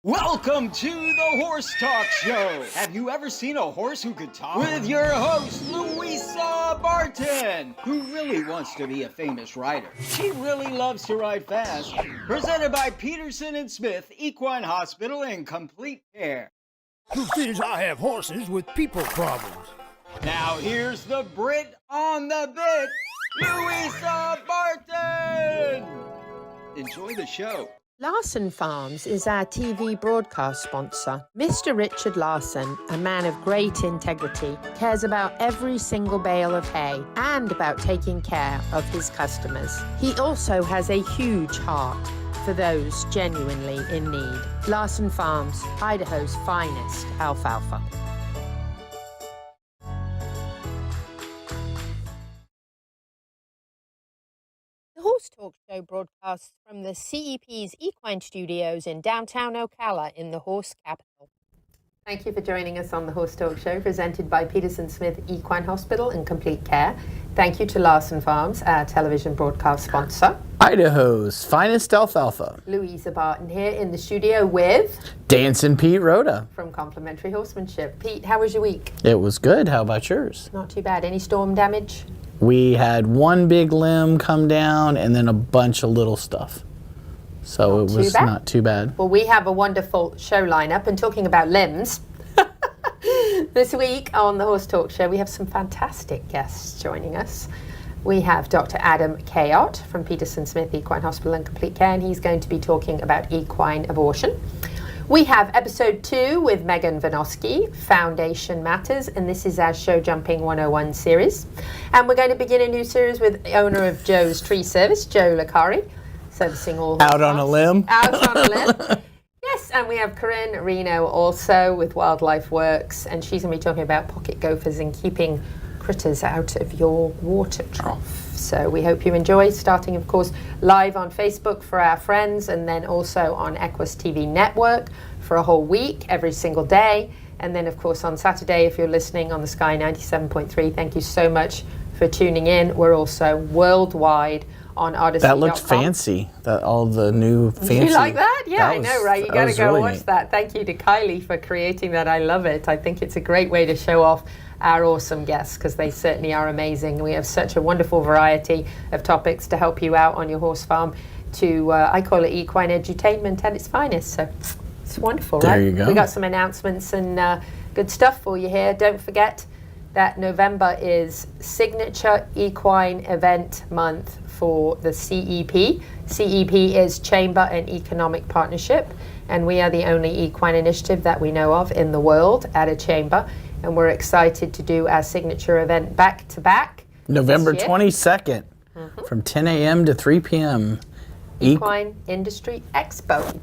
Welcome to the Horse Talk Show. Have you ever seen a horse who could talk? With your host, Louisa Barton, who really wants to be a famous rider. She really loves to ride fast. Presented by Peterson and Smith Equine Hospital and Complete Care. Truth is, I have horses with people problems. Now here's the Brit on the bit, Louisa Barton. Enjoy the show. Larson Farms is our TV broadcast sponsor. Mr. Richard Larson, a man of great integrity, cares about every single bale of hay and about taking care of his customers. He also has a huge heart for those genuinely in need. Larson Farms, Idaho's finest alfalfa. The Horse Talk Show broadcasts from the CEP's Equine Studios in downtown Ocala in the horse capital. Thank you for joining us on the Horse Talk Show, presented by Peterson Smith Equine Hospital and Complete Care. Thank you to Larson Farms, our television broadcast sponsor. Idaho's finest alfalfa. Louisa Barton here in the studio with Dancing Pete Rhoda from Complementary Horsemanship. Pete, how was your week? It was good. How about yours? Not too bad. Any storm damage? We had one big limb come down and then a bunch of little stuff. So it was not too bad. Well, we have a wonderful show lineup, and talking about limbs, this week on the Horse Talk Show, we have some fantastic guests joining us. We have Dr. Adam Cayot from Peterson Smith Equine Hospital and Complete Care, and he's going to be talking about equine abortion. We have episode 2 with Megan Vainosky, Foundation Matters, and this is our Show Jumping 101 series. And we're going to begin a new series with the owner of Joe's Tree Service, Joe Licari, servicing all out on a limb. Out on a limb. Yes, and we have Corinne Reno also with Wildlife Works, and she's going to be talking about pocket gophers and keeping critters out of your water trough. So we hope you enjoy, starting of course live on Facebook for our friends, and then also on Equus TV Network for a whole week, every single day. And then of course on Saturday, if you're listening on the Sky 97.3, thank you so much for tuning in. We're also worldwide on Odyssey. That looked fancy. That all the new fancy. You like that? Yeah, I know, right? You got to go really watch neat. that. Thank you to Kylie for creating that. I love it. I think it's a great way to show off our awesome guests, because they certainly are amazing. We have such a wonderful variety of topics to help you out on your horse farm to, I call it equine edutainment at its finest. So it's wonderful, right? There you go. We got some announcements and good stuff for you here. Don't forget that November is Signature Equine Event Month for the CEP. CEP is Chamber and Economic Partnership, and we are the only equine initiative that we know of in the world at a chamber. And we're excited to do our signature event back to back. November 22nd from 10 a.m. to 3 p.m. Equine Industry Expo.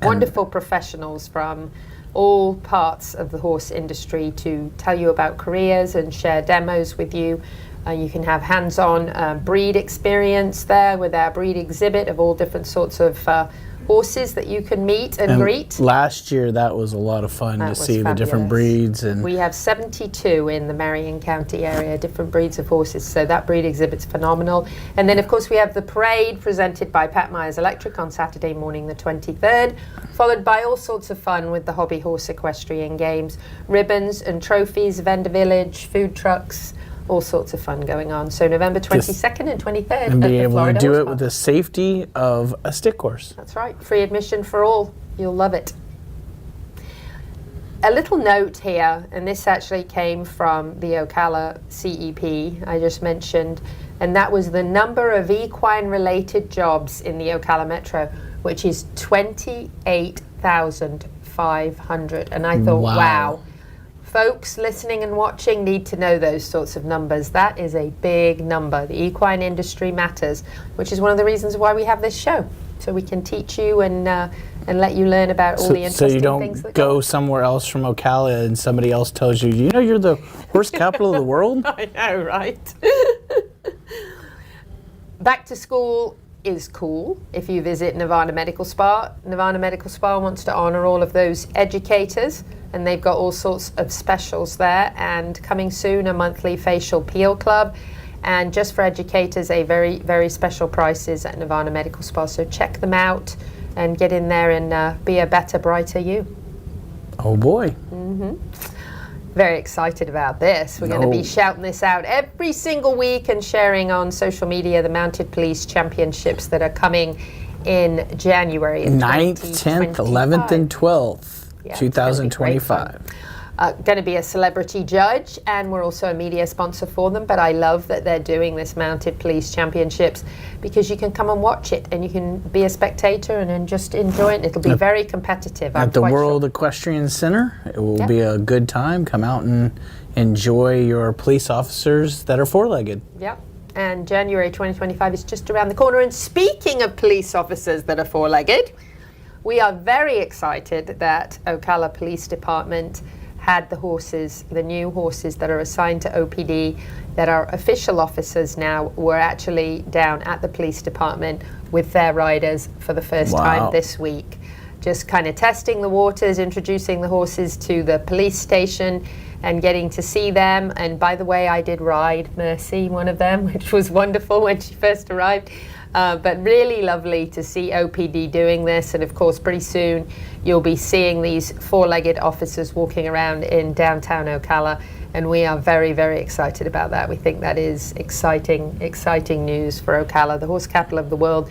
Wonderful professionals from all parts of the horse industry to tell you about careers and share demos with you. You can have hands-on breed experience there with our breed exhibit of all different sorts of horses that you can meet and greet. Last year, that was a lot of fun to see fabulous. the different breeds. And we have 72 in the Marion County area, different breeds of horses. So that breed exhibit's phenomenal. And then, of course, we have the parade presented by Pat Myers Electric on Saturday morning, the 23rd, followed by all sorts of fun with the Hobby Horse Equestrian Games, ribbons and trophies, vendor village, food trucks, all sorts of fun going on. So November 22nd and 23rd. and be able to Florida do Horse it Farm. with the safety of a stick horse. That's right. Free admission for all. You'll love it. A little note here, and this actually came from the Ocala CEP I just mentioned, and that was the number of equine-related jobs in the Ocala Metro, which is 28,500. And I thought, wow. Folks listening and watching need to know those sorts of numbers. That is a big number. The equine industry matters, which is one of the reasons why we have this show, so we can teach you and let you learn about all the interesting so you don't things that go somewhere else from Ocala and somebody else tells you, you know, you're the horse capital of the world? I know, right? Back to school is cool. If you visit Nevada Medical Spa wants to honor all of those educators, and they've got all sorts of specials there. And coming soon, a monthly facial peel club, and just for educators, a very, very special prices at Nevada Medical Spa. So check them out. and get in there and be a better, brighter you. Oh boy. Very excited about this. We're going to be shouting this out every single week and sharing on social media the Mounted Police Championships that are coming in January. 9th, 10th, 11th, and 12th, Yeah, 2025. Going to be a celebrity judge, and we're also a media sponsor for them, but I love that they're doing this Mounted Police Championships because you can come and watch it and you can be a spectator and then just enjoy it. It'll be very competitive. At the World Equestrian Center, it will be a good time. Come out and enjoy your police officers that are four-legged. Yep. And January 2025 is just around the corner. And speaking of police officers that are four-legged, we are very excited that Ocala Police Department had the new horses that are assigned to OPD that are official officers now were actually down at the police department with their riders for the first time this week. Just kind of testing the waters, introducing the horses to the police station and getting to see them. And by the way, I did ride Mercy, one of them, which was wonderful when she first arrived. But really lovely to see OPD doing this. And of course, pretty soon you'll be seeing these four-legged officers walking around in downtown Ocala. And we are very, very excited about that. We think that is exciting news for Ocala. The horse capital of the world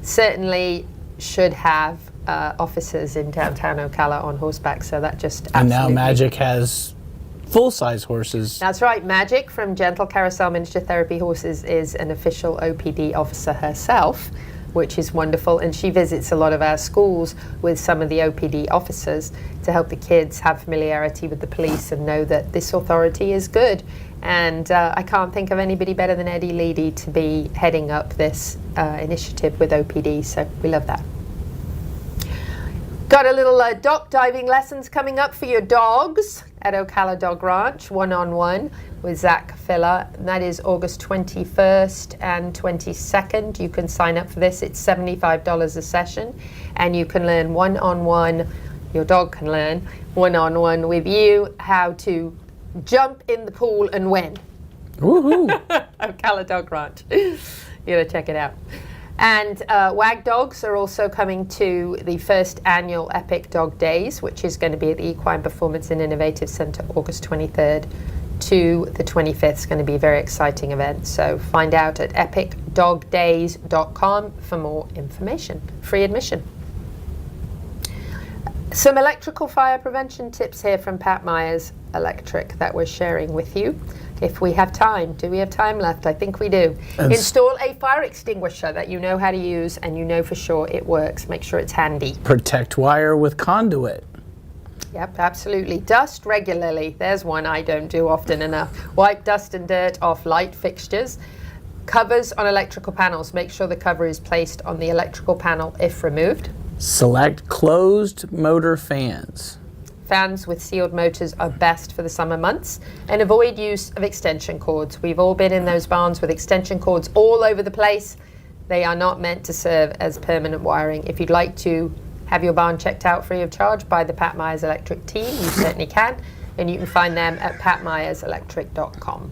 certainly should have officers in downtown Ocala on horseback. So that just absolutely... And now Magic has full-size horses. That's right. Magic from Gentle Carousel Miniature Therapy Horses is an official OPD officer herself, which is wonderful. And she visits a lot of our schools with some of the OPD officers to help the kids have familiarity with the police and know that this authority is good. And I can't think of anybody better than Eddie Leedy to be heading up this initiative with OPD. So we love that. Got a little dock diving lessons coming up for your dogs at Ocala Dog Ranch, one-on-one with Zach Filler. And that is August 21st and 22nd. You can sign up for this. It's $75 a session. And you can learn one-on-one, your dog can learn one-on-one with you how to jump in the pool and win. Woohoo! Ocala Dog Ranch. You gotta check it out. And WAG Dogs are also coming to the first annual Epic Dog Days, which is going to be at the Equine Performance and Innovative Center August 23rd to the 25th. It's going to be a very exciting event. So find out at epicdogdays.com for more information. Free admission. Some electrical fire prevention tips here from Pat Myers Electric that we're sharing with you. If we have time. Do we have time left? I think we do. Install a fire extinguisher that you know how to use and you know for sure it works. Make sure it's handy. Protect wire with conduit. Yep, absolutely. Dust regularly. There's one I don't do often enough. Wipe dust and dirt off light fixtures. Covers on electrical panels. Make sure the cover is placed on the electrical panel if removed. Select closed motor fans. Fans with sealed motors are best for the summer months, and avoid use of extension cords. We've all been in those barns with extension cords all over the place. They are not meant to serve as permanent wiring. If you'd like to have your barn checked out free of charge by the Pat Myers Electric team, you certainly can, and you can find them at patmyerselectric.com.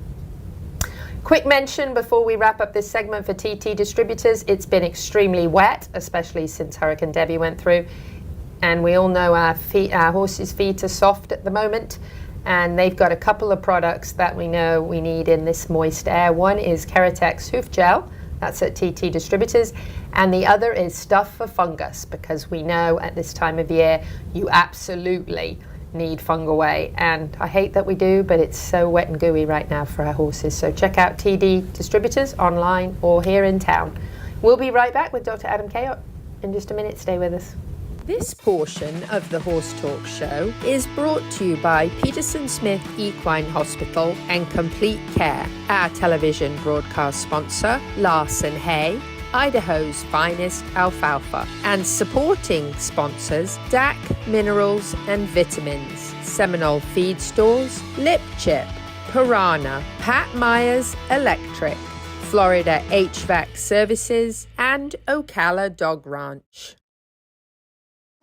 Quick mention before we wrap up this segment for TT Distributors. It's been extremely wet, especially since Hurricane Debbie went through. And we all know our horses' feet are soft at the moment, and they've got a couple of products that we know we need in this moist air. One is Keratex Hoof Gel, that's at TT Distributors, and the other is Stuff for Fungus, because we know at this time of year you absolutely need Fungaway, and I hate that we do, but it's so wet and gooey right now for our horses. So check out TD Distributors online or here in town. We'll be right back with Dr. Adam Cayot in just a minute. Stay with us. This portion of the Horse Talk Show is brought to you by Peterson Smith Equine Hospital and Complete Care, our television broadcast sponsor, Larson Hay, Idaho's finest alfalfa, and supporting sponsors, DAC Minerals and Vitamins, Seminole Feed Stores, Lip Chip, Piranha, Pat Myers Electric, Florida HVAC Services, and Ocala Dog Ranch.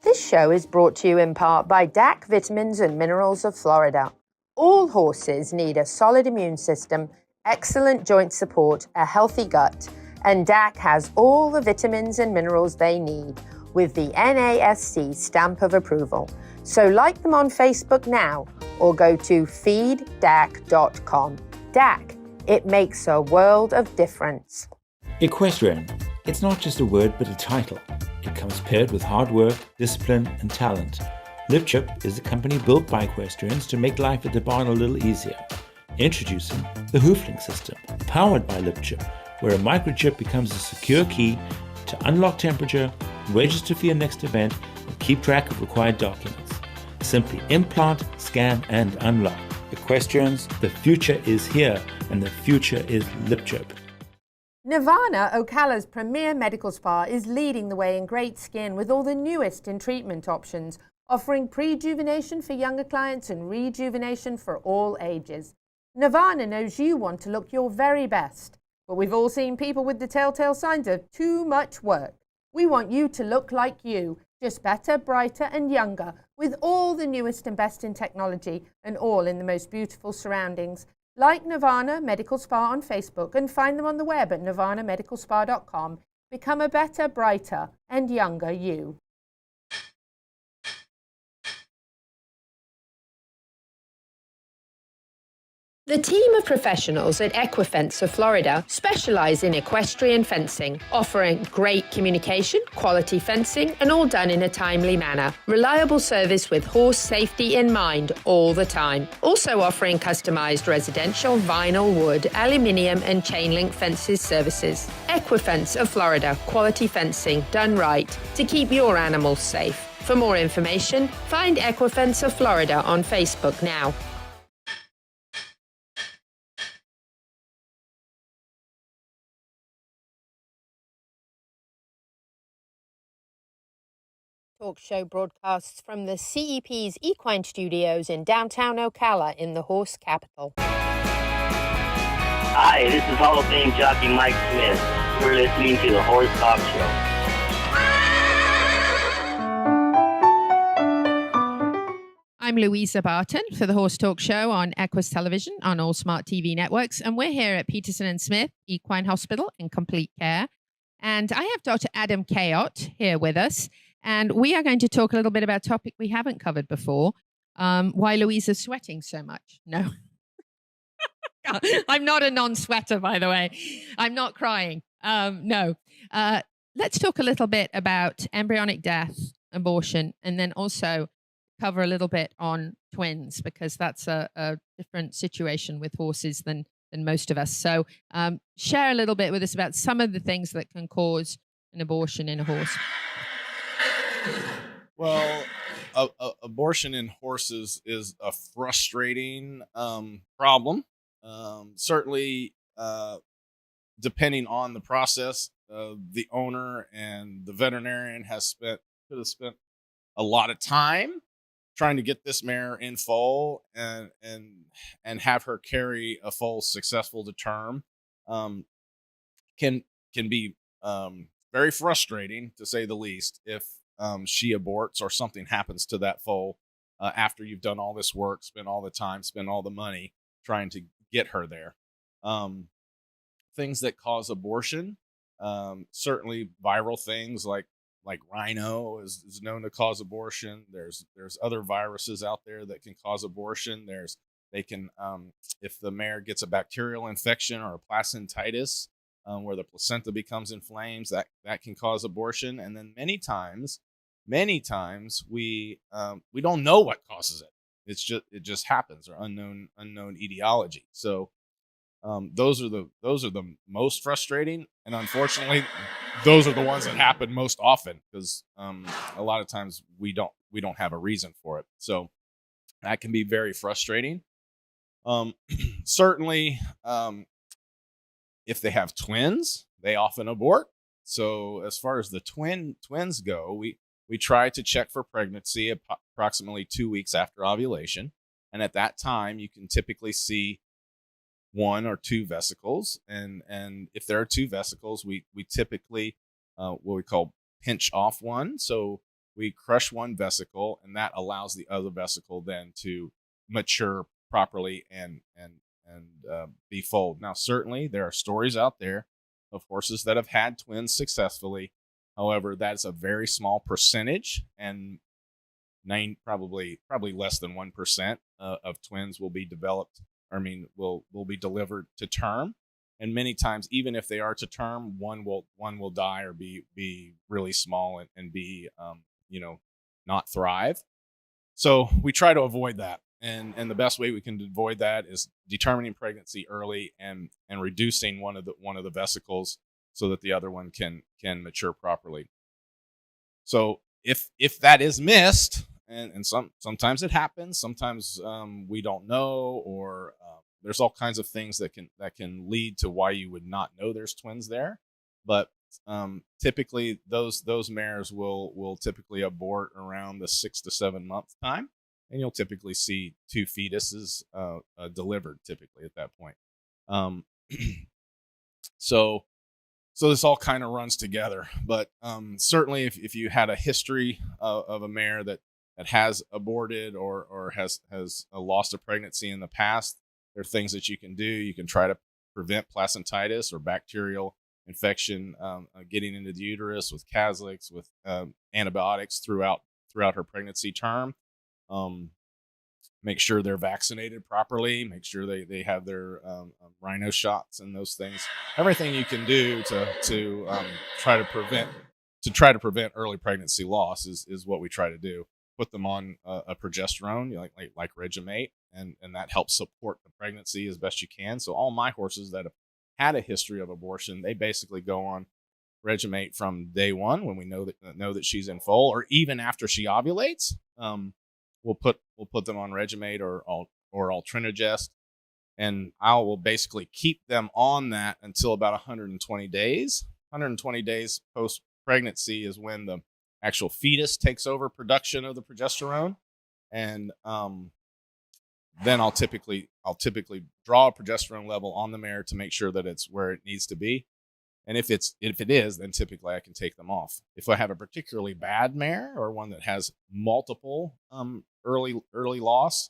This show is brought to you in part by DAC Vitamins and Minerals of Florida. All horses need a solid immune system, excellent joint support, a healthy gut, and DAC has all the vitamins and minerals they need. with the NASC stamp of approval. So like them on Facebook now or go to feeddac.com. DAC, it makes a world of difference. Equestrian. It's not just a word but a title. It comes paired with hard work, discipline and talent. LipChip is a company built by equestrians to make life at the barn a little easier. Introducing the Hooflink system, powered by LipChip, where a microchip becomes a secure key to unlock temperature, register for your next event, and keep track of required documents. Simply implant, scan, and unlock. Equestrians, the future is here, and the future is LipChip. Nirvana, Ocala's premier medical spa, is leading the way in great skin with all the newest in treatment options, offering prejuvenation for younger clients and rejuvenation for all ages. Nirvana knows you want to look your very best, but we've all seen people with the telltale signs of too much work. We want you to look like you, just better, brighter and younger, with all the newest and best in technology and all in the most beautiful surroundings. Like Nirvana Medical Spa on Facebook and find them on the web at nirvanamedicalspa.com. Become a better, brighter and younger you. The team of professionals at Equifence of Florida specialize in equestrian fencing, offering great communication, quality fencing, and all done in a timely manner. Reliable service with horse safety in mind all the time. Also offering customized residential, vinyl, wood, aluminium, and chain link fences services. Equifence of Florida, quality fencing done right to keep your animals safe. For more information, find Equifence of Florida on Facebook now. Talk show broadcasts from the CEP's Equine Studios in downtown Ocala in the horse capital. Hi, this is Hall of Fame jockey Mike Smith. We're listening to the Horse Talk Show. I'm Louisa Barton for the Horse Talk Show on Equus Television on all smart TV networks, and we're here at Peterson and Smith Equine Hospital in complete care. And I have Dr. Adam Cayot here with us. And we are going to talk a little bit about a topic we haven't covered before, why Louisa's sweating so much. No, I'm not a non-sweater, by the way. I'm not crying. No. Let's talk a little bit about embryonic death, abortion, and then also cover a little bit on twins, because that's a different situation with horses than most of us. So share a little bit with us about some of the things that can cause an abortion in a horse. Well, abortion in horses is a frustrating problem. Certainly, depending on the process, the owner and the veterinarian could have spent a lot of time trying to get this mare in foal and have her carry a foal successful to term. Can be very frustrating, to say the least, if she aborts or something happens to that foal after you've done all this work, spent all the time, spent all the money trying to get her there. Things that cause abortion, certainly viral things like rhino is known to cause abortion. There's other viruses out there that can cause abortion. If the mare gets a bacterial infection or a placentitis, where the placenta becomes inflamed, that can cause abortion. And then many times we don't know what causes it. It just happens, or unknown etiology. So those are the most frustrating, and unfortunately, those are the ones that happen most often, because a lot of times we don't have a reason for it. So that can be very frustrating. Certainly, if they have twins, they often abort. So as far as the twins go, we try to check for pregnancy approximately 2 weeks after ovulation. And at that time, you can typically see one or two vesicles. And if there are two vesicles, we typically, what we call pinch off one. So we crush one vesicle, and that allows the other vesicle then to mature properly and be foaled. Now, certainly there are stories out there of horses that have had twins successfully, However, that's a very small percentage, and probably less than 1% of twins will be developed. Will be delivered to term, and many times, even if they are to term, one will die or be really small and be not thrive. So we try to avoid that, and the best way we can avoid that is determining pregnancy early and reducing one of the vesicles so that the other one can mature properly. So if that is missed, and sometimes it happens, sometimes we don't know, or there's all kinds of things that can lead to why you would not know there's twins there. But typically those mares will typically abort around the 6 to 7 month time, and you'll typically see 2 fetuses delivered typically at that point. So this all kind of runs together. But certainly if you had a history of a mare that has aborted or has lost a pregnancy in the past, there are things that you can do. You can try to prevent placentitis or bacterial infection getting into the uterus with Caslix, with antibiotics throughout her pregnancy term. Make sure they're vaccinated properly. Make sure they have their rhino shots and those things. Everything you can do to try to prevent early pregnancy loss is what we try to do. Put them on a progesterone like Regimate, and that helps support the pregnancy as best you can. So all my horses that have had a history of abortion, they basically go on Regimate from day one when we know that she's in foal, or even after she ovulates. We'll put them on Regimate or Altrinogest, and I will basically keep them on that until about 120 days. 120 days post pregnancy is when the actual fetus takes over production of the progesterone, and then I'll typically draw a progesterone level on the mare to make sure that it's where it needs to be. And if it is, then typically I can take them off. If I have a particularly bad mare or one that has multiple early loss,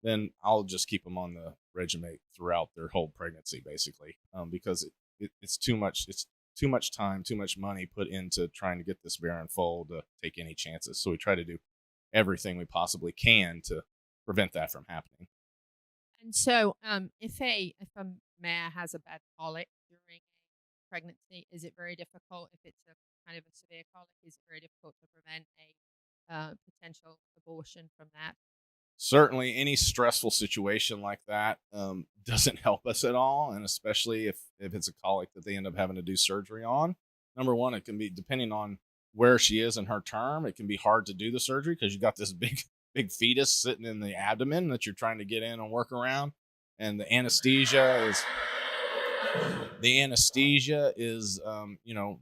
then I'll just keep them on the Regimate throughout their whole pregnancy, basically, because it's too much time, too much money put into trying to get this mare in foal to take any chances. So we try to do everything we possibly can to prevent that from happening. And so, if a mare has a bad colic during pregnancy, is it very difficult? If it's a kind of a severe colic, is it very difficult to prevent a potential abortion from that? Certainly, any stressful situation like that doesn't help us at all, and especially if it's a colic that they end up having to do surgery on. Number one, it can be, depending on where she is in her term, it can be hard to do the surgery because you got this big fetus sitting in the abdomen that you're trying to get in and work around, and the anesthesia is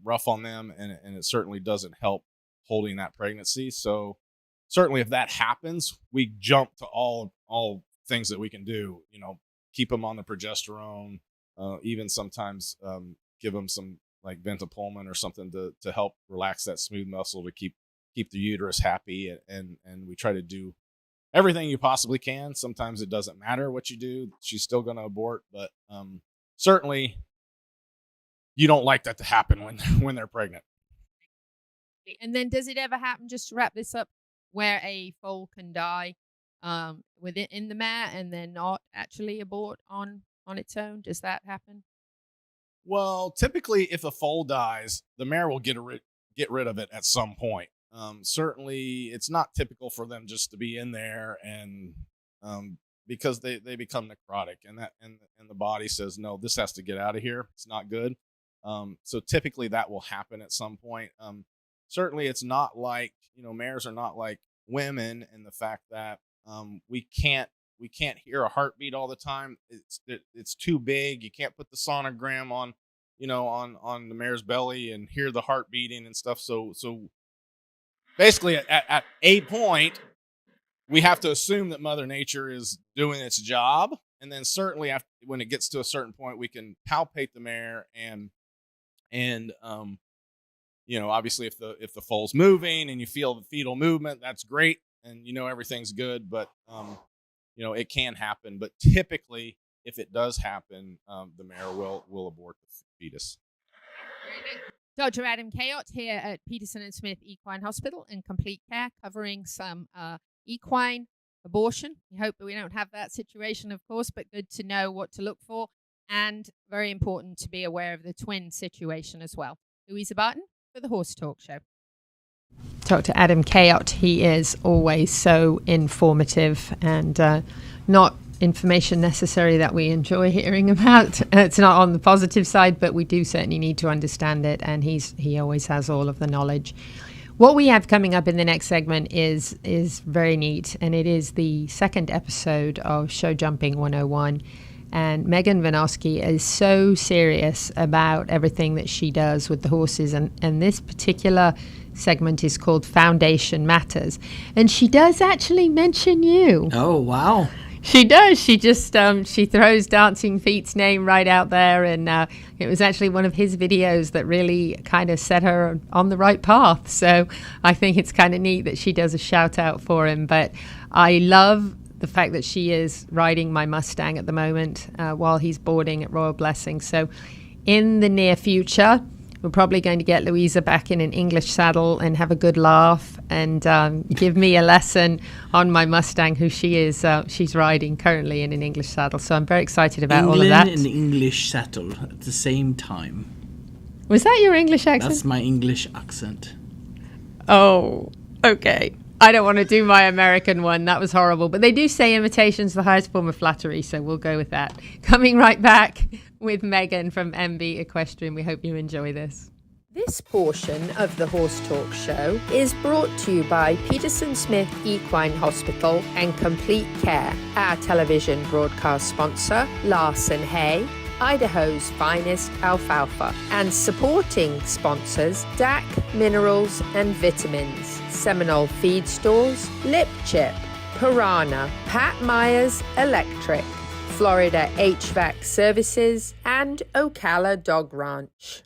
rough on them, and it certainly doesn't help holding that pregnancy. So certainly if that happens, we jump to all things that we can do, keep them on the progesterone, even sometimes give them some like ventapulmin or something to help relax that smooth muscle to keep the uterus happy. And we try to do everything you possibly can. Sometimes it doesn't matter what you do. She's still going to abort, but certainly you don't like that to happen when they're pregnant. And then does it ever happen, just to wrap this up, where a foal can die in the mare and then not actually abort on its own? Does that happen? Well, typically if a foal dies, the mare will get rid of it at some point. Certainly it's not typical for them just to be in there, and because they become necrotic, and the body says, no, this has to get out of here. It's not good. So typically that will happen at some point. Certainly it's not like, mares are not like women in the fact that we can't hear a heartbeat all the time. It's too big. You can't put the sonogram on the mare's belly and hear the heart beating and stuff. So basically at a point we have to assume that Mother Nature is doing its job, and then certainly when it gets to a certain point, we can palpate the mare and obviously if the foal's moving and you feel the fetal movement, that's great, and everything's good. But it can happen. But typically, if it does happen, the mare will abort the fetus. Dr. Adam Cayot here at Peterson and Smith Equine Hospital in Complete Care, covering some equine abortion. We hope that we don't have that situation, of course, but good to know what to look for, and very important to be aware of the twin situation as well. Louisa Barton for the Horse Talk Show. Dr. Adam Cayot, he is always so informative and not information necessary that we enjoy hearing about. It's not on the positive side, but we do certainly need to understand it, and he always has all of the knowledge. What we have coming up in the next segment is very neat, and it is the second episode of Show Jumping 101. And Megan Vainosky is so serious about everything that she does with the horses, and this particular segment is called Foundation Matters. And she does actually mention you. Oh, wow. She does. She just she throws Dancing Feet's name right out there, and it was actually one of his videos that really kind of set her on the right path. So I think it's kind of neat that she does a shout out for him. But I love the fact that she is riding my Mustang at the moment while he's boarding at Royal Blessing. So in the near future, we're probably going to get Louisa back in an English saddle and have a good laugh and give me a lesson on my Mustang, who she is. She's riding currently in an English saddle. So I'm very excited about all of that. England and English saddle at the same time. Was that your English accent? That's my English accent. Oh, okay. I don't want to do my American one. That was horrible. But they do say imitation's the highest form of flattery, so we'll go with that. Coming right back with Megan from MV Equestrian. We hope you enjoy this. This portion of the Horse Talk Show is brought to you by Peterson Smith Equine Hospital and Complete Care. Our television broadcast sponsor, Larson Hay, Idaho's finest alfalfa, and supporting sponsors DAC Minerals and Vitamins, Seminole Feed Stores, Lip Chip, Piranha, Pat Myers Electric, Florida HVAC Services, and Ocala Dog Ranch.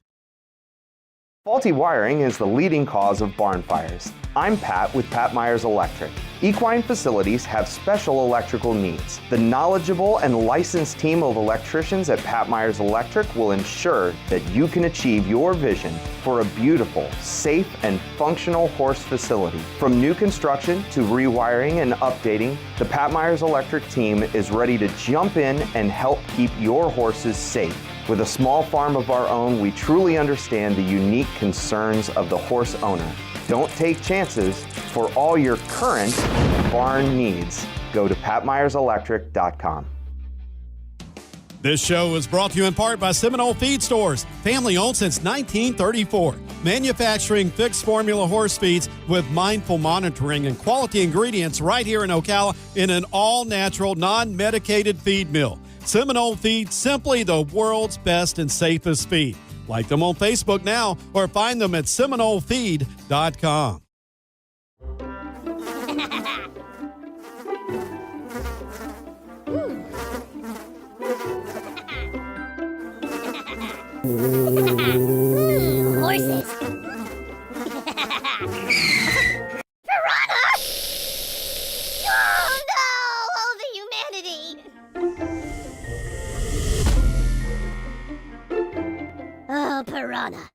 Faulty wiring is the leading cause of barn fires. I'm Pat with Pat Myers Electric. Equine facilities have special electrical needs. The knowledgeable and licensed team of electricians at Pat Myers Electric will ensure that you can achieve your vision for a beautiful, safe, and functional horse facility. From new construction to rewiring and updating, the Pat Myers Electric team is ready to jump in and help keep your horses safe. With a small farm of our own, we truly understand the unique concerns of the horse owner. Don't take chances. For all your current barn needs, go to patmyerselectric.com. This show is brought to you in part by Seminole Feed Stores, family owned since 1934. Manufacturing fixed formula horse feeds with mindful monitoring and quality ingredients right here in Ocala in an all-natural, non-medicated feed mill. Seminole Feed, simply the world's best and safest feed. Like them on Facebook now or find them at seminolefeed.com. Horses. Piranha! Oh no! Oh, the humanity! Oh, piranha.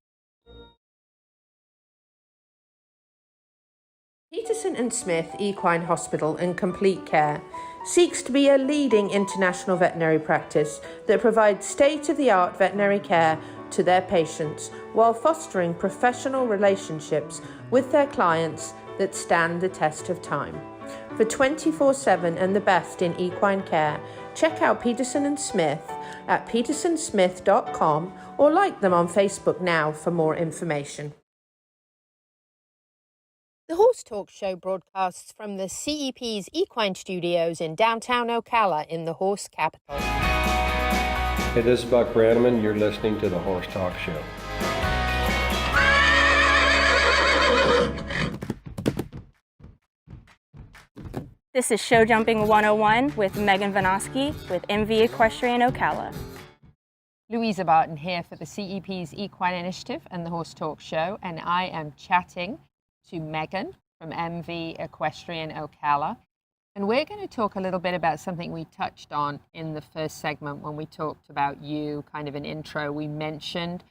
Peterson and Smith Equine Hospital and Complete Care seeks to be a leading international veterinary practice that provides state-of-the-art veterinary care to their patients while fostering professional relationships with their clients that stand the test of time. For 24/7 and the best in equine care, check out Peterson and Smith at petersonsmith.com or like them on Facebook now for more information. The Horse Talk Show broadcasts from the CEP's Equine Studios in downtown Ocala in the horse capital. Hey, this is Buck Brannaman. You're listening to the Horse Talk Show. This is Show Jumping 101 with Megan Vainosky with MV Equestrian Ocala. Louisa Barton here for the CEP's Equine Initiative and the Horse Talk Show, and I am chatting to Megan from MV Equestrian Ocala. And we're going to talk a little bit about something we touched on in the first segment when we talked about you, kind of an intro. We mentioned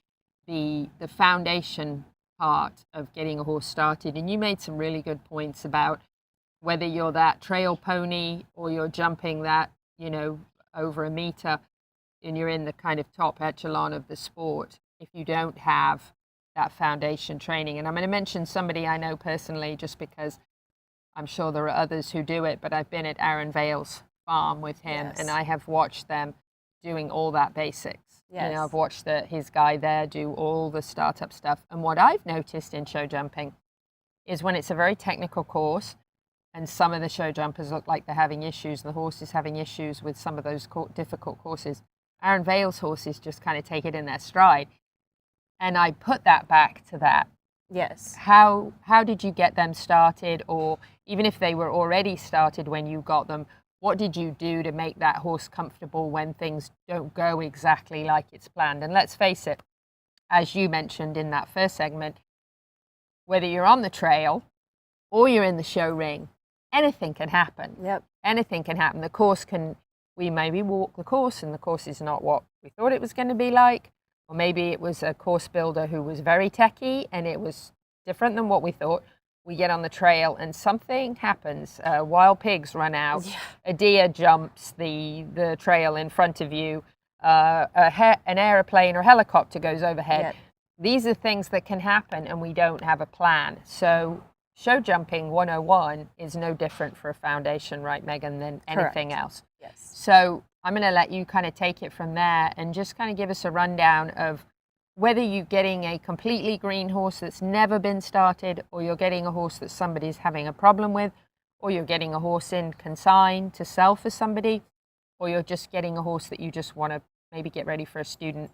the foundation part of getting a horse started. And you made some really good points about whether you're that trail pony or you're jumping that, you know, over a meter and you're in the kind of top echelon of the sport, if you don't have that foundation training. And I'm going to mention somebody I know personally just because I'm sure there are others who do it, but I've been at Aaron Vale's farm with him, and I have watched them doing all that basics. You know, I've watched his guy there do all the startup stuff. And what I've noticed in show jumping is when it's a very technical course and some of the show jumpers look like they're having issues, the horse is having issues with some of those difficult courses, Aaron Vale's horses just kind of take it in their stride. And I put that back to that. Yes. How did you get them started? Or even if they were already started when you got them, what did you do to make that horse comfortable when things don't go exactly like it's planned? And let's face it, as you mentioned in that first segment, whether you're on the trail or you're in the show ring, anything can happen. Yep. Anything can happen. The course we maybe walk the course and the course is not what we thought it was going to be like. Or maybe it was a course builder who was very techie and it was different than what we thought. We get on the trail and something happens. Wild pigs run out. Yeah. A deer jumps the trail in front of you. An airplane or helicopter goes overhead. Yeah. These are things that can happen and we don't have a plan. So show jumping 101 is no different for a foundation, right, Megan, than anything else. Yes. So I'm going to let you kind of take it from there and just kind of give us a rundown of whether you're getting a completely green horse that's never been started, or you're getting a horse that somebody's having a problem with, or you're getting a horse in consign to sell for somebody, or you're just getting a horse that you just want to maybe get ready for a student.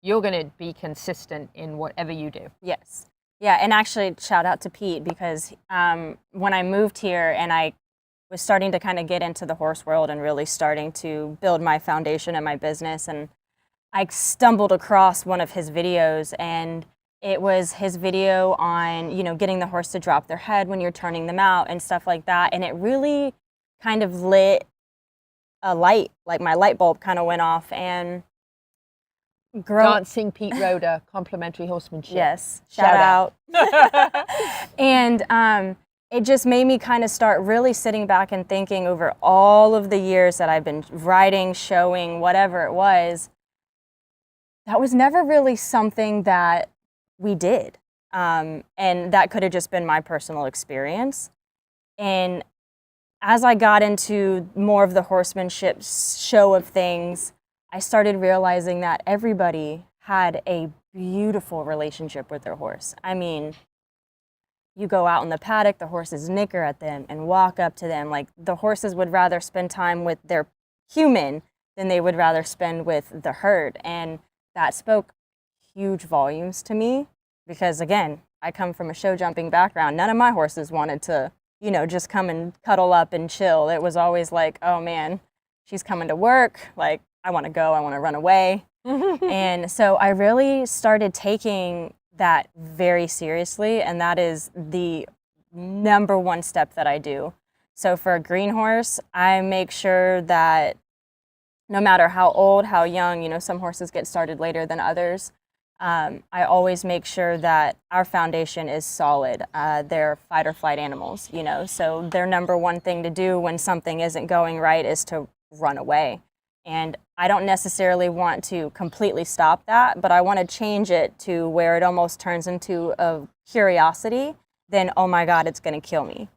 You're going to be consistent in whatever you do. Yes. Yeah, and actually shout out to Pete because when I moved here and I was starting to kind of get into the horse world and really starting to build my foundation and my business, and I stumbled across one of his videos, and it was his video on, you know, getting the horse to drop their head when you're turning them out and stuff like that. And it really kind of lit a light, like my light bulb kind of went off. And Dancing Pete Roder, Complementary Horsemanship. Yes, shout out. And it just made me kind of start really sitting back and thinking over all of the years that I've been writing, showing, whatever it was. That was never really something that we did. And that could have just been my personal experience. And as I got into more of the horsemanship show of things, I started realizing that everybody had a beautiful relationship with their horse. I mean, you go out in the paddock, the horses nicker at them and walk up to them. Like, the horses would rather spend time with their human than they would rather spend with the herd. And that spoke huge volumes to me because, again, I come from a show jumping background. None of my horses wanted to, you know, just come and cuddle up and chill. It was always like, oh man, she's coming to work. Like, I want to go, I want to run away. And so I really started taking that very seriously, and that is the number one step that I do. So for a green horse, I make sure that no matter how old, how young, you know, some horses get started later than others, I always make sure that our foundation is solid. They're fight or flight animals, you know, so their number one thing to do when something isn't going right is to run away. And I don't necessarily want to completely stop that, but I want to change it to where it almost turns into a curiosity, then, oh my God, it's going to kill me.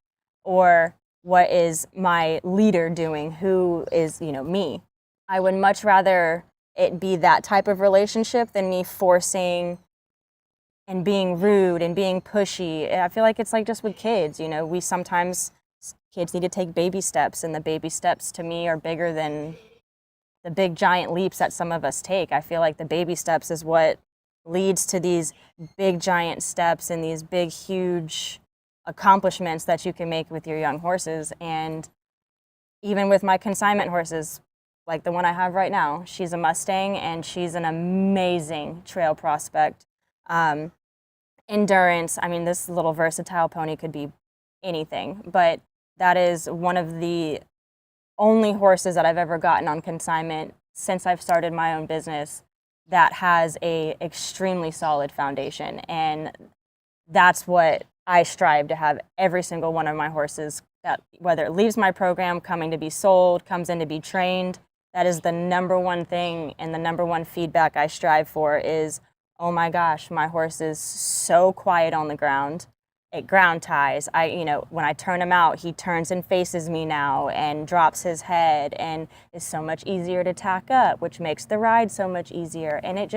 Or what is my leader doing, who is, you know, me? I would much rather it be that type of relationship than me forcing and being rude and being pushy. I feel like it's like just with kids, you know, kids need to take baby steps, and the baby steps to me are bigger than the big giant leaps that some of us take. I feel like the baby steps is what leads to these big giant steps and these big huge accomplishments that you can make with your young horses. And even with my consignment horses, like the one I have right now, she's a Mustang and she's an amazing trail prospect. Endurance, I mean, this little versatile pony could be anything, but that is one of the only horses that I've ever gotten on consignment since I've started my own business that has a extremely solid foundation. And that's what I strive to have every single one of my horses, that whether it leaves my program, coming to be sold, comes in to be trained, that is the number one thing and the number one feedback I strive for is, oh my gosh, my horse is so quiet on the ground. It ground ties. When I turn him out, he turns and faces me now and drops his head and is so much easier to tack up, which makes the ride so much easier. And it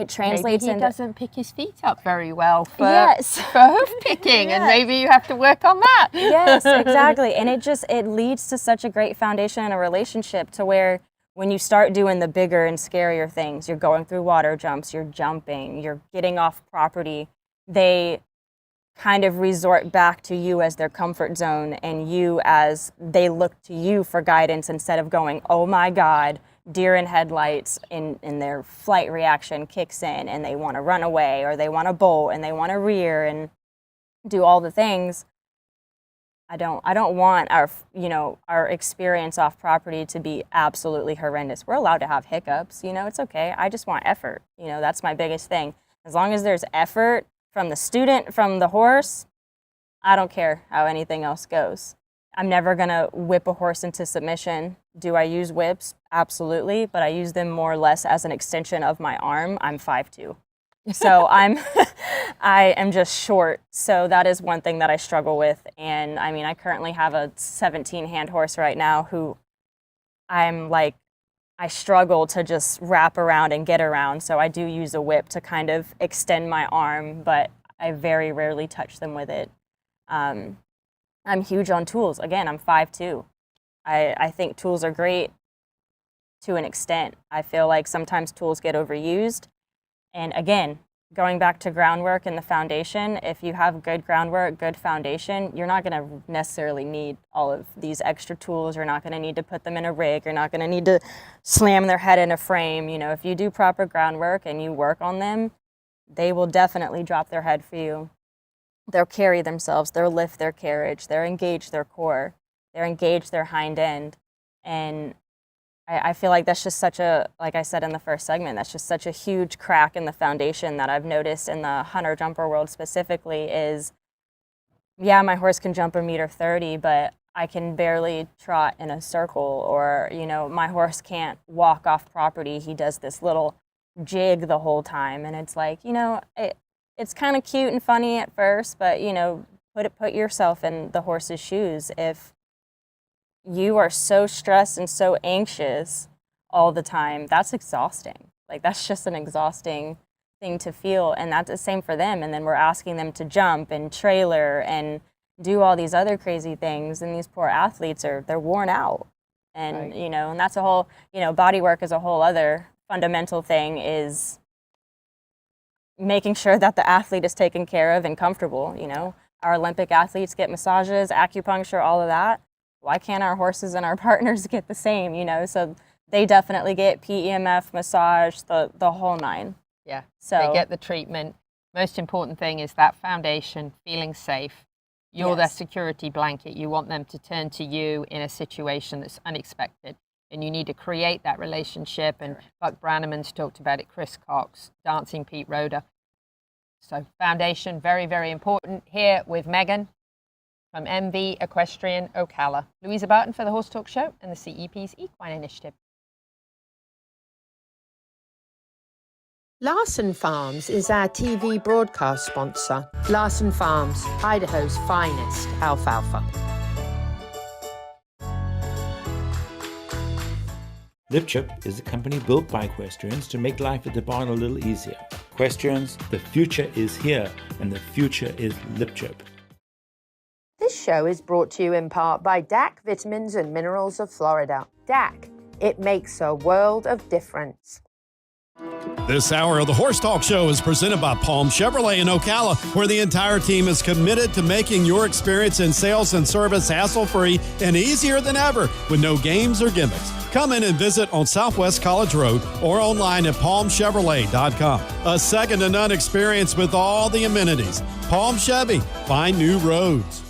translates maybe he into... doesn't pick his feet up very well for Yes. hoof picking, and maybe you have to work on that. Yes, exactly. And it leads to such a great foundation in a relationship to where when you start doing the bigger and scarier things, you're going through water jumps, you're jumping, you're getting off property, they kind of resort back to you as their comfort zone, and you as they look to you for guidance instead of going, oh my God, deer in headlights, in their flight reaction kicks in and they want to run away or they want to bolt and they want to rear and do all the things. I don't want our experience off property to be absolutely horrendous. We're allowed to have hiccups, it's okay. I just want effort. That's my biggest thing. As long as there's effort from the student, from the horse, I don't care how anything else goes. I'm never going to whip a horse into submission. Do I use whips? Absolutely, but I use them more or less as an extension of my arm. I'm 5'2". So I am just short. So that is one thing that I struggle with. And I currently have a 17-hand horse right now who I struggle to just wrap around and get around. So I do use a whip to kind of extend my arm, but I very rarely touch them with it. I'm huge on tools. Again, I'm 5'2". I think tools are great to an extent. I feel like sometimes tools get overused. And again, going back to groundwork and the foundation, if you have good groundwork, good foundation, you're not going to necessarily need all of these extra tools. You're not going to need to put them in a rig. You're not going to need to slam their head in a frame. If you do proper groundwork and you work on them, they will definitely drop their head for you. They'll carry themselves. They'll lift their carriage. They'll engage their core. They'll engage their hind end. And I feel like that's just like I said in the first segment, that's just such a huge crack in the foundation that I've noticed in the hunter jumper world specifically is, yeah, my horse can jump 1.30 meters, but I can barely trot in a circle, or, my horse can't walk off property. He does this little jig the whole time. And it's like, it's kind of cute and funny at first, but, put yourself in the horse's shoes. If you are so stressed and so anxious all the time, that's exhausting. Like, that's just an exhausting thing to feel. And that's the same for them. And then we're asking them to jump and trailer and do all these other crazy things. And these poor athletes they're worn out. And, right. And that's a whole, body work is a whole other fundamental thing, is making sure that the athlete is taken care of and comfortable. Our Olympic athletes get massages, acupuncture, all of that. Why can't our horses and our partners get the same, So they definitely get PEMF, massage, the whole nine. Yeah, so they get the treatment. Most important thing is that foundation, feeling safe. You're their security blanket. You want them to turn to you in a situation that's unexpected. And you need to create that relationship. And Buck Brannaman's talked about it, Chris Cox, Dancing Pete Roeder. So foundation, very, very important. Here with Megan from MV Equestrian Ocala. Louisa Barton for the Horse Talk Show and the CEP's Equine Initiative. Larson Farms is our TV broadcast sponsor. Larson Farms, Idaho's finest alfalfa. LipChip is a company built by equestrians to make life at the barn a little easier. Equestrians, the future is here, and the future is LipChip. This show is brought to you in part by DAC Vitamins and Minerals of Florida. DAC, it makes a world of difference. This hour of the Horse Talk Show is presented by Palm Chevrolet in Ocala, where the entire team is committed to making your experience in sales and service hassle-free and easier than ever with no games or gimmicks. Come in and visit on Southwest College Road or online at palmchevrolet.com. A second-to-none experience with all the amenities. Palm Chevy, find new roads.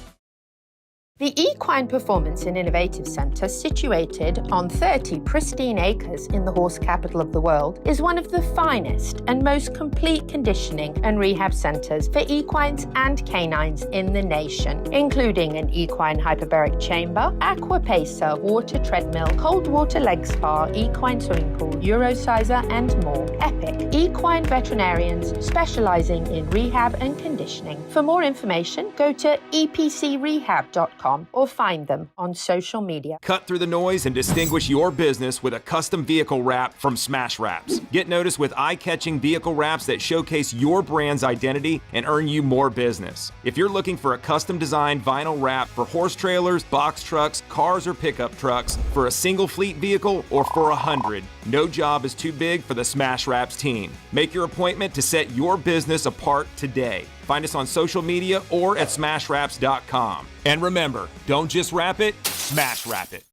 The Equine Performance and Innovative Centre, situated on 30 pristine acres in the horse capital of the world, is one of the finest and most complete conditioning and rehab centres for equines and canines in the nation, including an equine hyperbaric chamber, aqua pacer, water treadmill, cold water leg spa, equine swimming pool, Eurosizer, and more. Epic equine veterinarians specialising in rehab and conditioning. For more information, go to epcrehab.com or find them on social media. Cut through the noise and distinguish your business with a custom vehicle wrap from Smash Wraps. Get noticed with eye-catching vehicle wraps that showcase your brand's identity and earn you more business. If you're looking for a custom designed vinyl wrap for horse trailers, box trucks, cars, or pickup trucks, for a single fleet vehicle, or for 100, no job is too big for the Smash Wraps team. Make your appointment to set your business apart today. Find us on social media or at smashwraps.com. And remember, don't just wrap it, smash wrap it.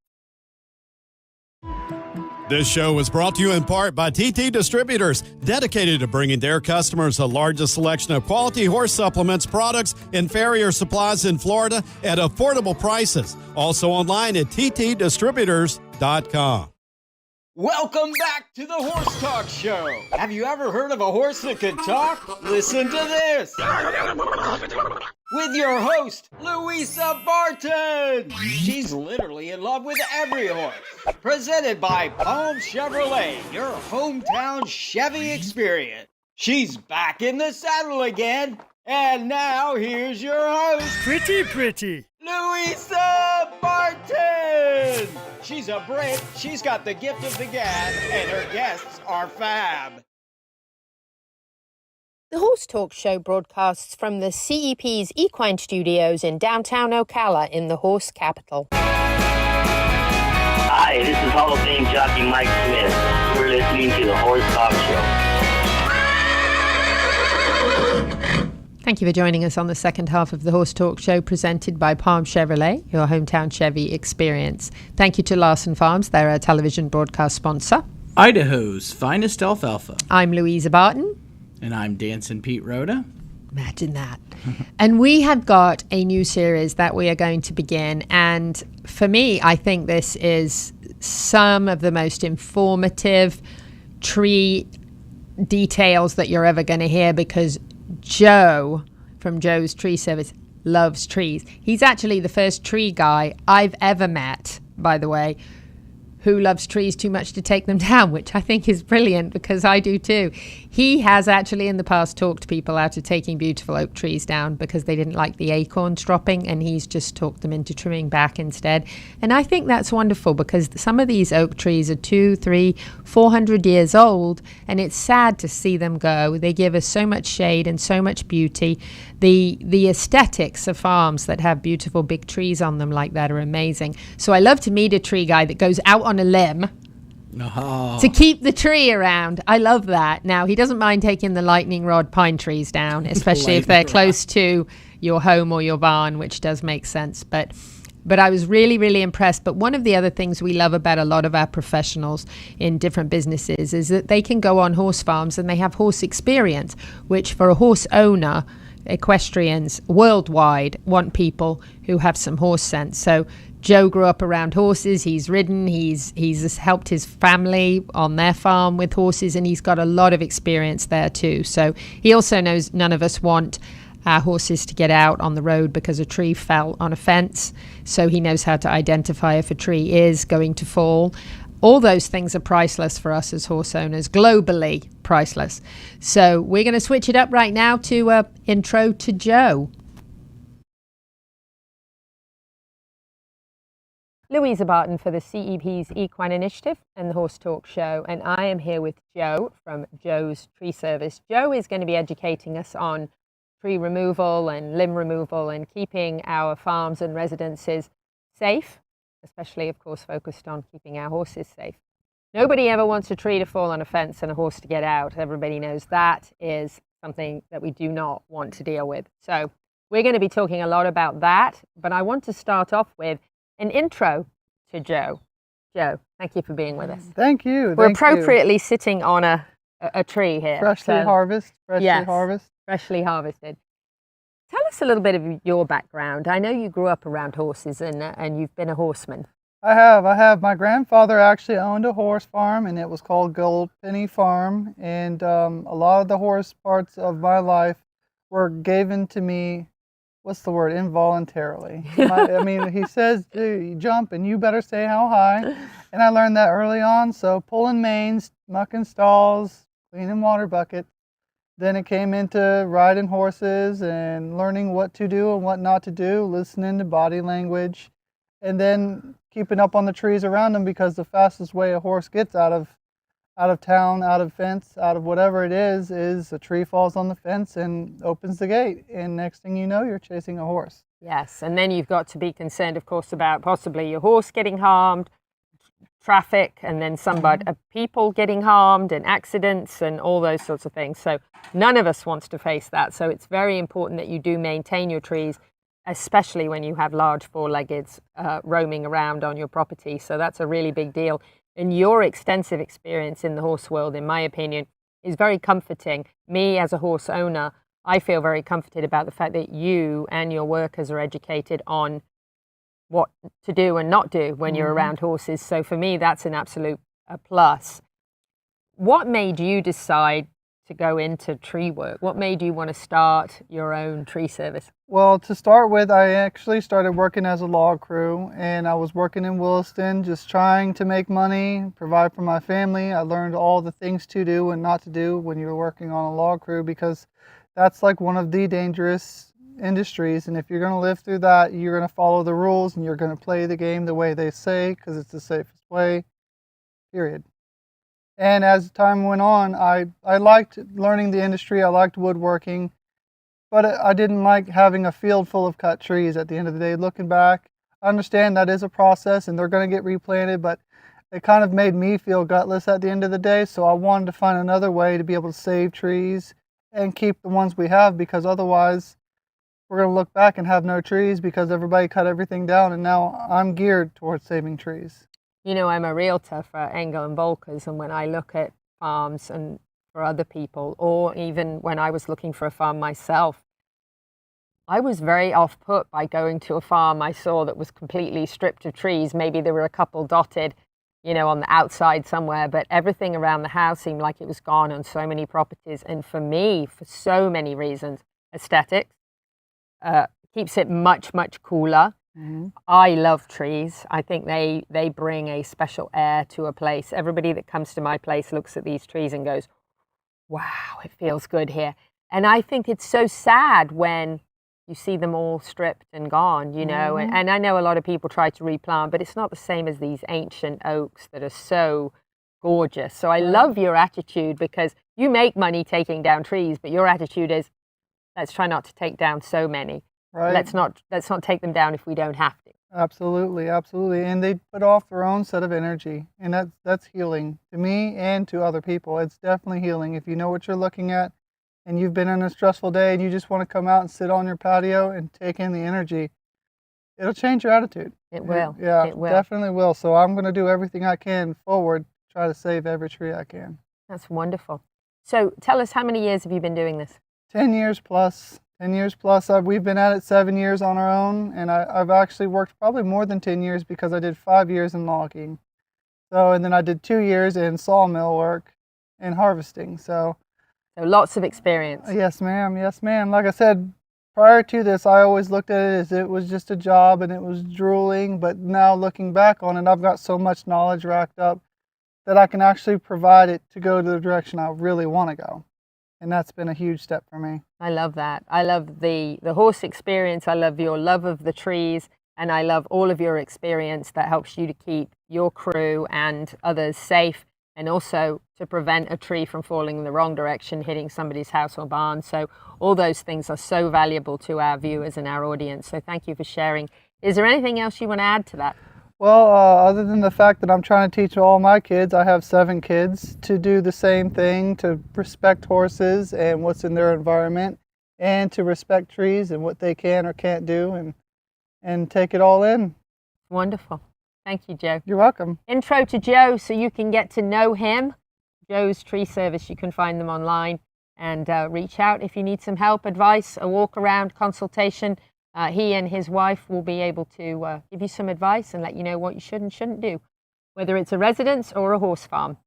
This show is brought to you in part by TT Distributors, dedicated to bringing their customers the largest selection of quality horse supplements, products, and farrier supplies in Florida at affordable prices. Also online at ttdistributors.com. Welcome back to the Horse Talk Show. Have you ever heard of a horse that could talk? Listen to this. With your host, Louisa Barton. She's literally in love with every horse. Presented by Palm Chevrolet, your hometown Chevy experience. She's back in the saddle again. And now here's your host, Pretty. Louisa Barton! She's a Brit, she's got the gift of the gab, and her guests are fab. The Horse Talk Show broadcasts from the CEP's Equine Studios in downtown Ocala in the horse capital. Hi, this is Hall of Fame jockey Mike Smith. You're listening to the Horse Talk Show. Thank you for joining us on the second half of the Horse Talk Show, presented by Palm Chevrolet, your hometown Chevy experience. Thank you to Larson Farms, they're our television broadcast sponsor. Idaho's finest alfalfa. I'm Louisa Barton. And I'm Dancing Pete Rhoda. Imagine that. And we have got a new series that we are going to begin. And for me, I think this is some of the most informative tree details that you're ever going to hear, because Joe from Joe's Tree Service loves trees. He's actually the first tree guy I've ever met, by the way, who loves trees too much to take them down, which I think is brilliant because I do too. He has actually in the past talked people out of taking beautiful oak trees down because they didn't like the acorns dropping, and he's just talked them into trimming back instead. And I think that's wonderful because some of these oak trees are 200, 300, 400 years old, and it's sad to see them go. They give us so much shade and so much beauty. The aesthetics of farms that have beautiful big trees on them like that are amazing. So I love to meet a tree guy that goes out on a limb to keep the tree around. I love that. Now, he doesn't mind taking the lightning rod pine trees down, especially if they're close to your home or your barn, which does make sense. But I was really, really impressed. But one of the other things we love about a lot of our professionals in different businesses is that they can go on horse farms and they have horse experience, which for a horse owner, equestrians worldwide want people who have some horse sense. So Joe grew up around horses. He's ridden. He's helped his family on their farm with horses, and he's got a lot of experience there too. So he also knows none of us want our horses to get out on the road because a tree fell on a fence. So he knows how to identify if a tree is going to fall. All those things are priceless for us as horse owners, globally priceless. So we're going to switch it up right now to intro to Joe. Louisa Barton for the CEP's Equine Initiative and the Horse Talk Show, and I am here with Joe from Joe's Tree Service. Joe is going to be educating us on tree removal and limb removal and keeping our farms and residences safe, especially, of course, focused on keeping our horses safe. Nobody ever wants a tree to fall on a fence and a horse to get out. Everybody knows that is something that we do not want to deal with. So we're going to be talking a lot about that, but I want to start off with an intro to Joe. Joe, thank you for being with us. Thank you. We're appropriately sitting on a tree here. Freshly harvested. Freshly harvested. Tell us a little bit of your background. I know you grew up around horses and you've been a horseman. I have. My grandfather actually owned a horse farm, and it was called Gold Penny Farm. And a lot of the horse parts of my life were given to me, what's the word, involuntarily. I mean, he says, you jump and you better say how high. And I learned that early on. So pulling manes, mucking stalls, cleaning water buckets. Then it came into riding horses and learning what to do and what not to do, listening to body language, and then keeping up on the trees around them, because the fastest way a horse gets out of town, out of fence, out of whatever it is a tree falls on the fence and opens the gate, and next thing you know, you're chasing a horse. Yes, and then you've got to be concerned, of course, about possibly your horse getting harmed, traffic, and then people getting harmed and accidents and all those sorts of things. So none of us wants to face that. So it's very important that you do maintain your trees, especially when you have large four-leggeds roaming around on your property. So that's a really big deal. And your extensive experience in the horse world, in my opinion, is very comforting. Me as a horse owner, I feel very comforted about the fact that you and your workers are educated on what to do and not do when you're around horses. So for me, that's an absolute plus. What made you decide to go into tree work? What made you want to start your own tree service? Well, to start with, I actually started working as a log crew, and I was working in Williston, just trying to make money, provide for my family. I learned all the things to do and not to do when you're working on a log crew, because that's like one of the dangerous industries, and if you're going to live through that, you're going to follow the rules and you're going to play the game the way they say, because it's the safest way, period. And as time went on, I liked learning the industry. I liked woodworking, but I didn't like having a field full of cut trees at the end of the day. Looking back, I understand that is a process and they're going to get replanted, but it kind of made me feel gutless at the end of the day. So I wanted to find another way to be able to save trees and keep the ones we have, because otherwise we're going to look back and have no trees because everybody cut everything down, and now I'm geared towards saving trees. You know, I'm a realtor for Engel and Volkers, and when I look at farms and for other people, or even when I was looking for a farm myself, I was very off-put by going to a farm I saw that was completely stripped of trees. Maybe there were a couple dotted, you know, on the outside somewhere, but everything around the house seemed like it was gone on so many properties. And for me, for so many reasons, aesthetics, keeps it much, much cooler. I love trees. I think they bring a special air to a place. Everybody that comes to my place looks at these trees and goes, wow, it feels good here. And I think it's so sad when you see them all stripped and gone, you know. And I know a lot of people try to replant, but it's not the same as these ancient oaks that are so gorgeous. So I love your attitude, because you make money taking down trees, but your attitude is, let's try not to take down so many. Right. Let's not take them down if we don't have to. Absolutely, absolutely. And they put off their own set of energy, and that's healing to me and to other people. It's definitely healing. If you know what you're looking at and you've been in a stressful day and you just want to come out and sit on your patio and take in the energy, it'll change your attitude. It will. Yeah, it will. Definitely will. So I'm going to do everything I can forward, try to save every tree I can. That's wonderful. So tell us, how many years have you been doing this? 10 years plus. 10 years plus. We've been at it 7 years on our own, and I've actually worked probably more than 10 years, because I did 5 years in logging. So, and then I did 2 years in sawmill work and harvesting. So lots of experience. Yes, ma'am. Yes, ma'am. Like I said, prior to this, I always looked at it as it was just a job and it was drooling. But now looking back on it, I've got so much knowledge racked up that I can actually provide it to go to the direction I really want to go. And that's been a huge step for me. I love that. I love the horse experience. I love your love of the trees. And I love all of your experience that helps you to keep your crew and others safe, and also to prevent a tree from falling in the wrong direction, hitting somebody's house or barn. So all those things are so valuable to our viewers and our audience. So thank you for sharing. Is there anything else you want to add to that? Well, other than the fact that I'm trying to teach all my kids, I have 7 kids, to do the same thing, to respect horses and what's in their environment, and to respect trees and what they can or can't do, and take it all in. Wonderful. Thank you, Joe. You're welcome. Intro to Joe, so you can get to know him. Joe's Tree Service, you can find them online. and reach out if you need some help, advice, a walk around, consultation. He and his wife will be able to give you some advice and let you know what you should and shouldn't do, whether it's a residence or a horse farm.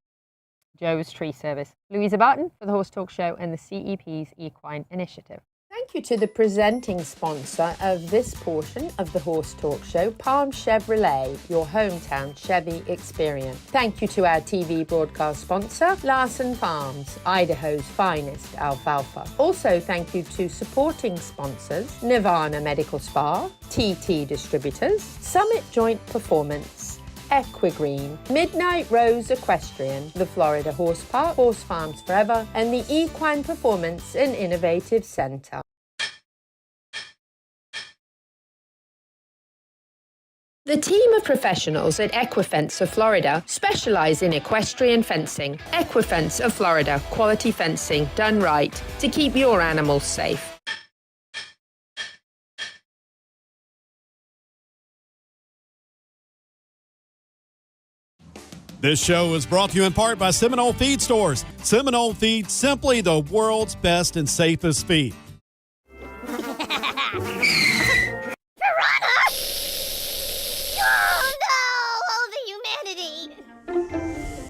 Joe's Tree Service. Louisa Barton for the Horse Talk Show and the CEP's Equine Initiative. Thank you to the presenting sponsor of this portion of the Horse Talk Show, Palm Chevrolet, your hometown Chevy experience. Thank you to our TV broadcast sponsor, Larson Farms, Idaho's finest alfalfa. Also, thank you to supporting sponsors, Nirvana Medical Spa, TT Distributors, Summit Joint Performance, Equigreen, Midnight Rose Equestrian, the Florida Horse Park, Horse Farms Forever, and the Equine Performance and Innovative Center. The team of professionals at Equifence of Florida specialize in equestrian fencing. Equifence of Florida, quality fencing done right to keep your animals safe. This show is brought to you in part by Seminole Feed Stores. Seminole Feed, simply the world's best and safest feed. Piranha! Oh no! Oh, the humanity!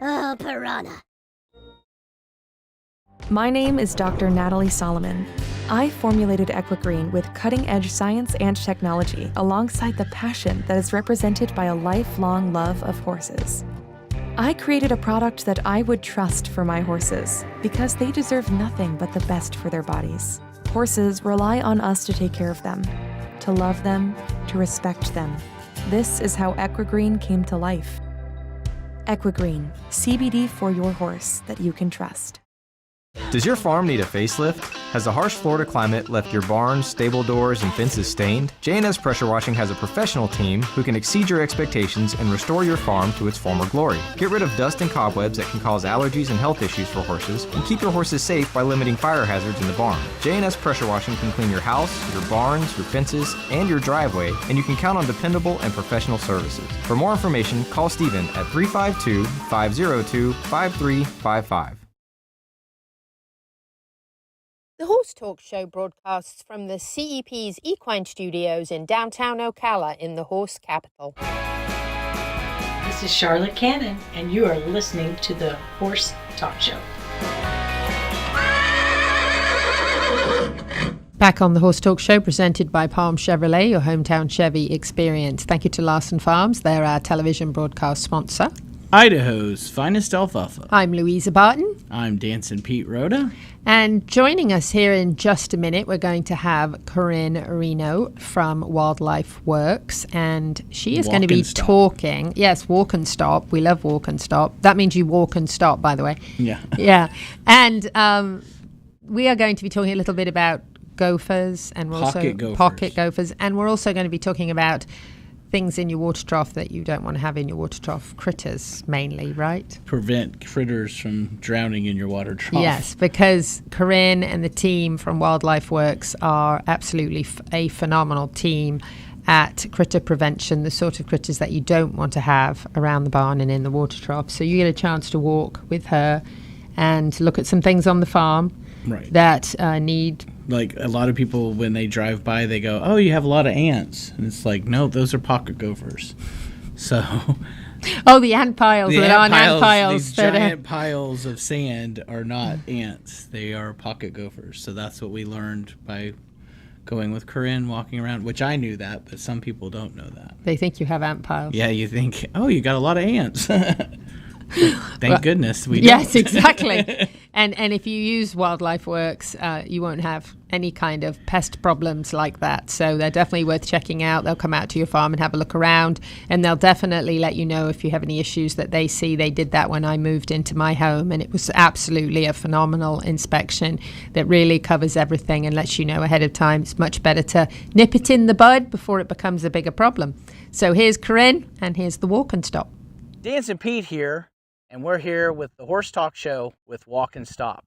Oh, piranha. My name is Dr. Natalie Solomon. I formulated Equigreen with cutting-edge science and technology alongside the passion that is represented by a lifelong love of horses. I created a product that I would trust for my horses because they deserve nothing but the best for their bodies. Horses rely on us to take care of them, to love them, to respect them. This is how Equigreen came to life. Equigreen, CBD for your horse that you can trust. Does your farm need a facelift? Has the harsh Florida climate left your barns, stable doors, and fences stained? J&S Pressure Washing has a professional team who can exceed your expectations and restore your farm to its former glory. Get rid of dust and cobwebs that can cause allergies and health issues for horses, and keep your horses safe by limiting fire hazards in the barn. J&S Pressure Washing can clean your house, your barns, your fences, and your driveway, and you can count on dependable and professional services. For more information, call Steven at 352-502-5355. The Horse Talk Show broadcasts from the CEP's Equine Studios in downtown Ocala in the horse capital. This is Charlotte Cannon, and you are listening to the Horse Talk Show. Back on the Horse Talk Show, presented by Palm Chevrolet, your hometown Chevy experience. Thank you to Larson Farms. They're our television broadcast sponsor. Idaho's finest alfalfa. I'm Louisa Barton. I'm Dancing Pete Rhoda. And joining us here in just a minute, we're going to have Corinne Reno from Wildlife Works. And she is going to be talking. Yes, walk and stop. We love walk and stop. That means you walk and stop, by the way. Yeah. Yeah. And we are going to be talking a little bit about gophers and Pocket gophers. Pocket gophers. And we're also going to be talking about things in your water trough that you don't want to have in your water trough, critters mainly, right? Prevent critters from drowning in your water trough. Yes, because Corinne and the team from Wildlife Works are absolutely a phenomenal team at critter prevention, the sort of critters that you don't want to have around the barn and in the water trough. So you get a chance to walk with her and look at some things on the farm that need... Like a lot of people, when they drive by, they go, "Oh, you have a lot of ants," and it's like, no, those are pocket gophers. So, the ant piles that aren't ant piles. These giant piles of sand are not ants; they are pocket gophers. So that's what we learned by going with Corinne, walking around. Which I knew that, but some people don't know that. They think you have ant piles. Yeah, you think, oh, you got a lot of ants. Thank goodness we Yes, don't. Exactly. And if you use Wildlife Works, you won't have any kind of pest problems like that. So they're definitely worth checking out. They'll come out to your farm and have a look around, and they'll definitely let you know if you have any issues that they see. They did that when I moved into my home, and it was absolutely a phenomenal inspection that really covers everything and lets you know ahead of time. It's much better to nip it in the bud before it becomes a bigger problem. So here's Corinne, and here's the walk and stop. Dancing Pete here. And we're here with the Horse Talk Show with Walk and Stop.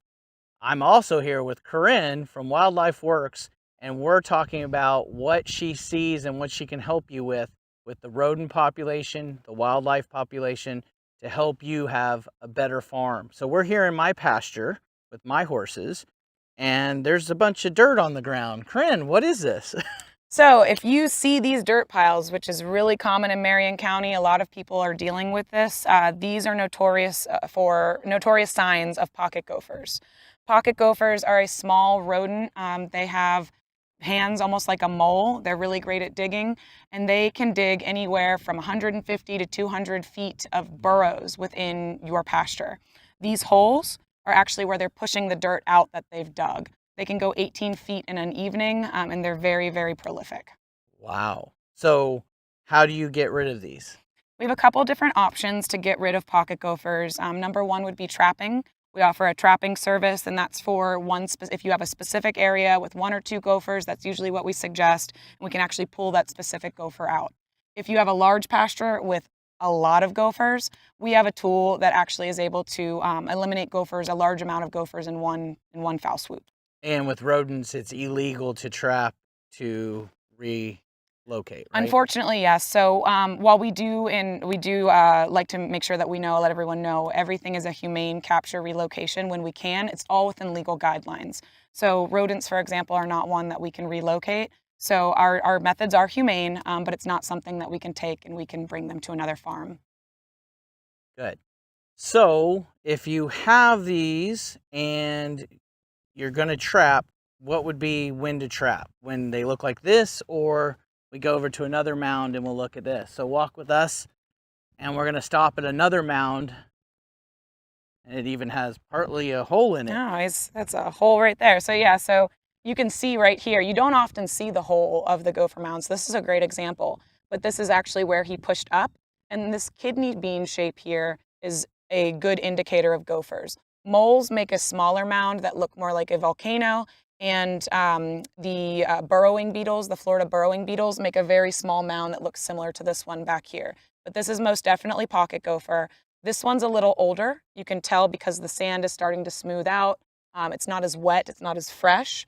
I'm also here with Corinne from Wildlife Works, and we're talking about what she sees and what she can help you with the rodent population, the wildlife population, to help you have a better farm. So we're here in my pasture with my horses, and there's a bunch of dirt on the ground. Corinne, what is this? So if you see these dirt piles, which is really common in Marion County, a lot of people are dealing with this. These are notorious signs of pocket gophers. Pocket gophers are a small rodent. They have hands almost like a mole. They're really great at digging, and they can dig anywhere from 150 to 200 feet of burrows within your pasture. These holes are actually where they're pushing the dirt out that they've dug. They can go 18 feet in an evening, and they're very, very prolific. Wow. So how do you get rid of these? We have a couple different options to get rid of pocket gophers. Number one would be trapping. We offer a trapping service, and that's for if you have a specific area with 1 or 2 gophers, that's usually what we suggest, and we can actually pull that specific gopher out. If you have a large pasture with a lot of gophers, we have a tool that actually is able to eliminate gophers, a large amount of gophers in one foul swoop. And with rodents, it's illegal to trap to relocate, right? Unfortunately, yes. So while we do like to make sure that let everyone know, everything is a humane capture relocation when we can. It's all within legal guidelines. So rodents, for example, are not one that we can relocate. So our methods are humane, but it's not something that we can take and we can bring them to another farm. Good. So if you have these and you're going to trap, what would be when to trap? When they look like this, or we go over to another mound and we'll look at this. So walk with us, and we're going to stop at another mound, and it even has partly a hole in it. Nice. That's a hole right there. So yeah, so you can see right here, you don't often see the hole of the gopher mounds. This is a great example, but this is actually where he pushed up, and this kidney bean shape here is a good indicator of gophers. Moles make a smaller mound that look more like a volcano, and the burrowing beetles, the Florida burrowing beetles, make a very small mound that looks similar to this one back here. But this is most definitely pocket gopher. This one's a little older. You can tell because the sand is starting to smooth out. It's not as wet, it's not as fresh.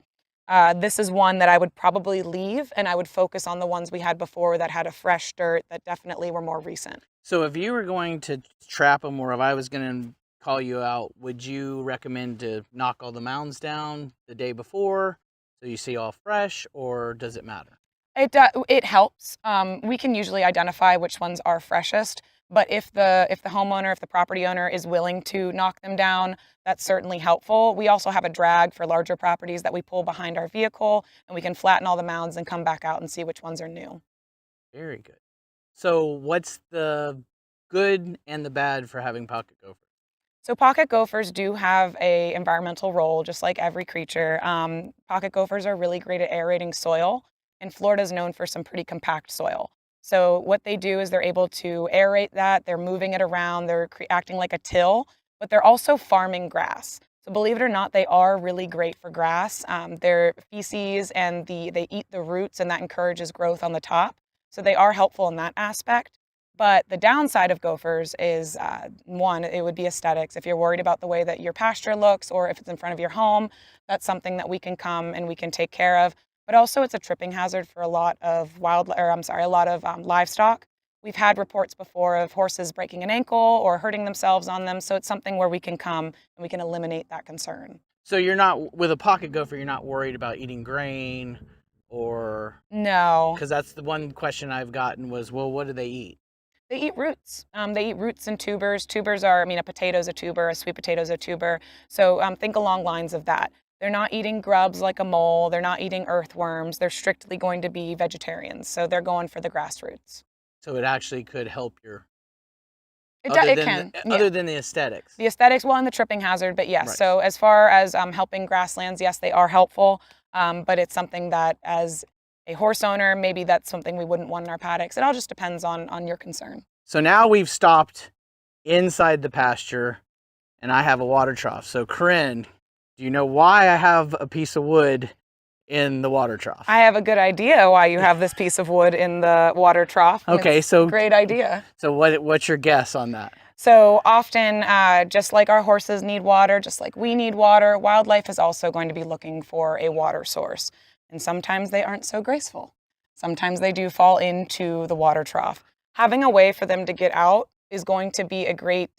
This is one that I would probably leave, and I would focus on the ones we had before that had a fresh dirt that definitely were more recent. So if you were going to trap them, or if I was going to call you out, would you recommend to knock all the mounds down the day before so you see all fresh, or does it matter? It helps. We can usually identify which ones are freshest, but if the homeowner, if the property owner is willing to knock them down, that's certainly helpful. We also have a drag for larger properties that we pull behind our vehicle, and we can flatten all the mounds and come back out and see which ones are new. Very good. So what's the good and the bad for having pocket gophers? So pocket gophers do have an environmental role, just like every creature. Pocket gophers are really great at aerating soil, and Florida is known for some pretty compact soil. So what they do is they're able to aerate that, they're moving it around, they're acting like a till, but they're also farming grass. So believe it or not, they are really great for grass. Their feces and they eat the roots, and that encourages growth on the top. So they are helpful in that aspect. But the downside of gophers is, one, it would be aesthetics. If you're worried about the way that your pasture looks, or if it's in front of your home, that's something that we can come and we can take care of. But also it's a tripping hazard for a lot of livestock. We've had reports before of horses breaking an ankle or hurting themselves on them. So it's something where we can come and we can eliminate that concern. So you're not, with a pocket gopher, you're not worried about eating grain or? No. Because that's the one question I've gotten was, well, what do they eat? They eat roots. They eat roots and tubers. Tubers are, a potato's a tuber, a sweet potato's a tuber. So think along lines of that. They're not eating grubs like a mole. They're not eating earthworms. They're strictly going to be vegetarians. So they're going for the grass roots. So it actually could help your... Other than the aesthetics. The aesthetics, well, and the tripping hazard, but yes. Right. So as far as helping grasslands, yes, they are helpful. But it's something that as a horse owner, maybe that's something we wouldn't want in our paddocks. It all just depends on your concern. So now we've stopped inside the pasture, and I have a water trough. So Corinne, do you know why I have a piece of wood in the water trough? I have a good idea why you have this piece of wood in the water trough. Okay, so great idea. So what's your guess on that? So often, just like our horses need water, just like we need water, wildlife is also going to be looking for a water source. And sometimes they aren't so graceful. Sometimes they do fall into the water trough. Having a way for them to get out is going to be a great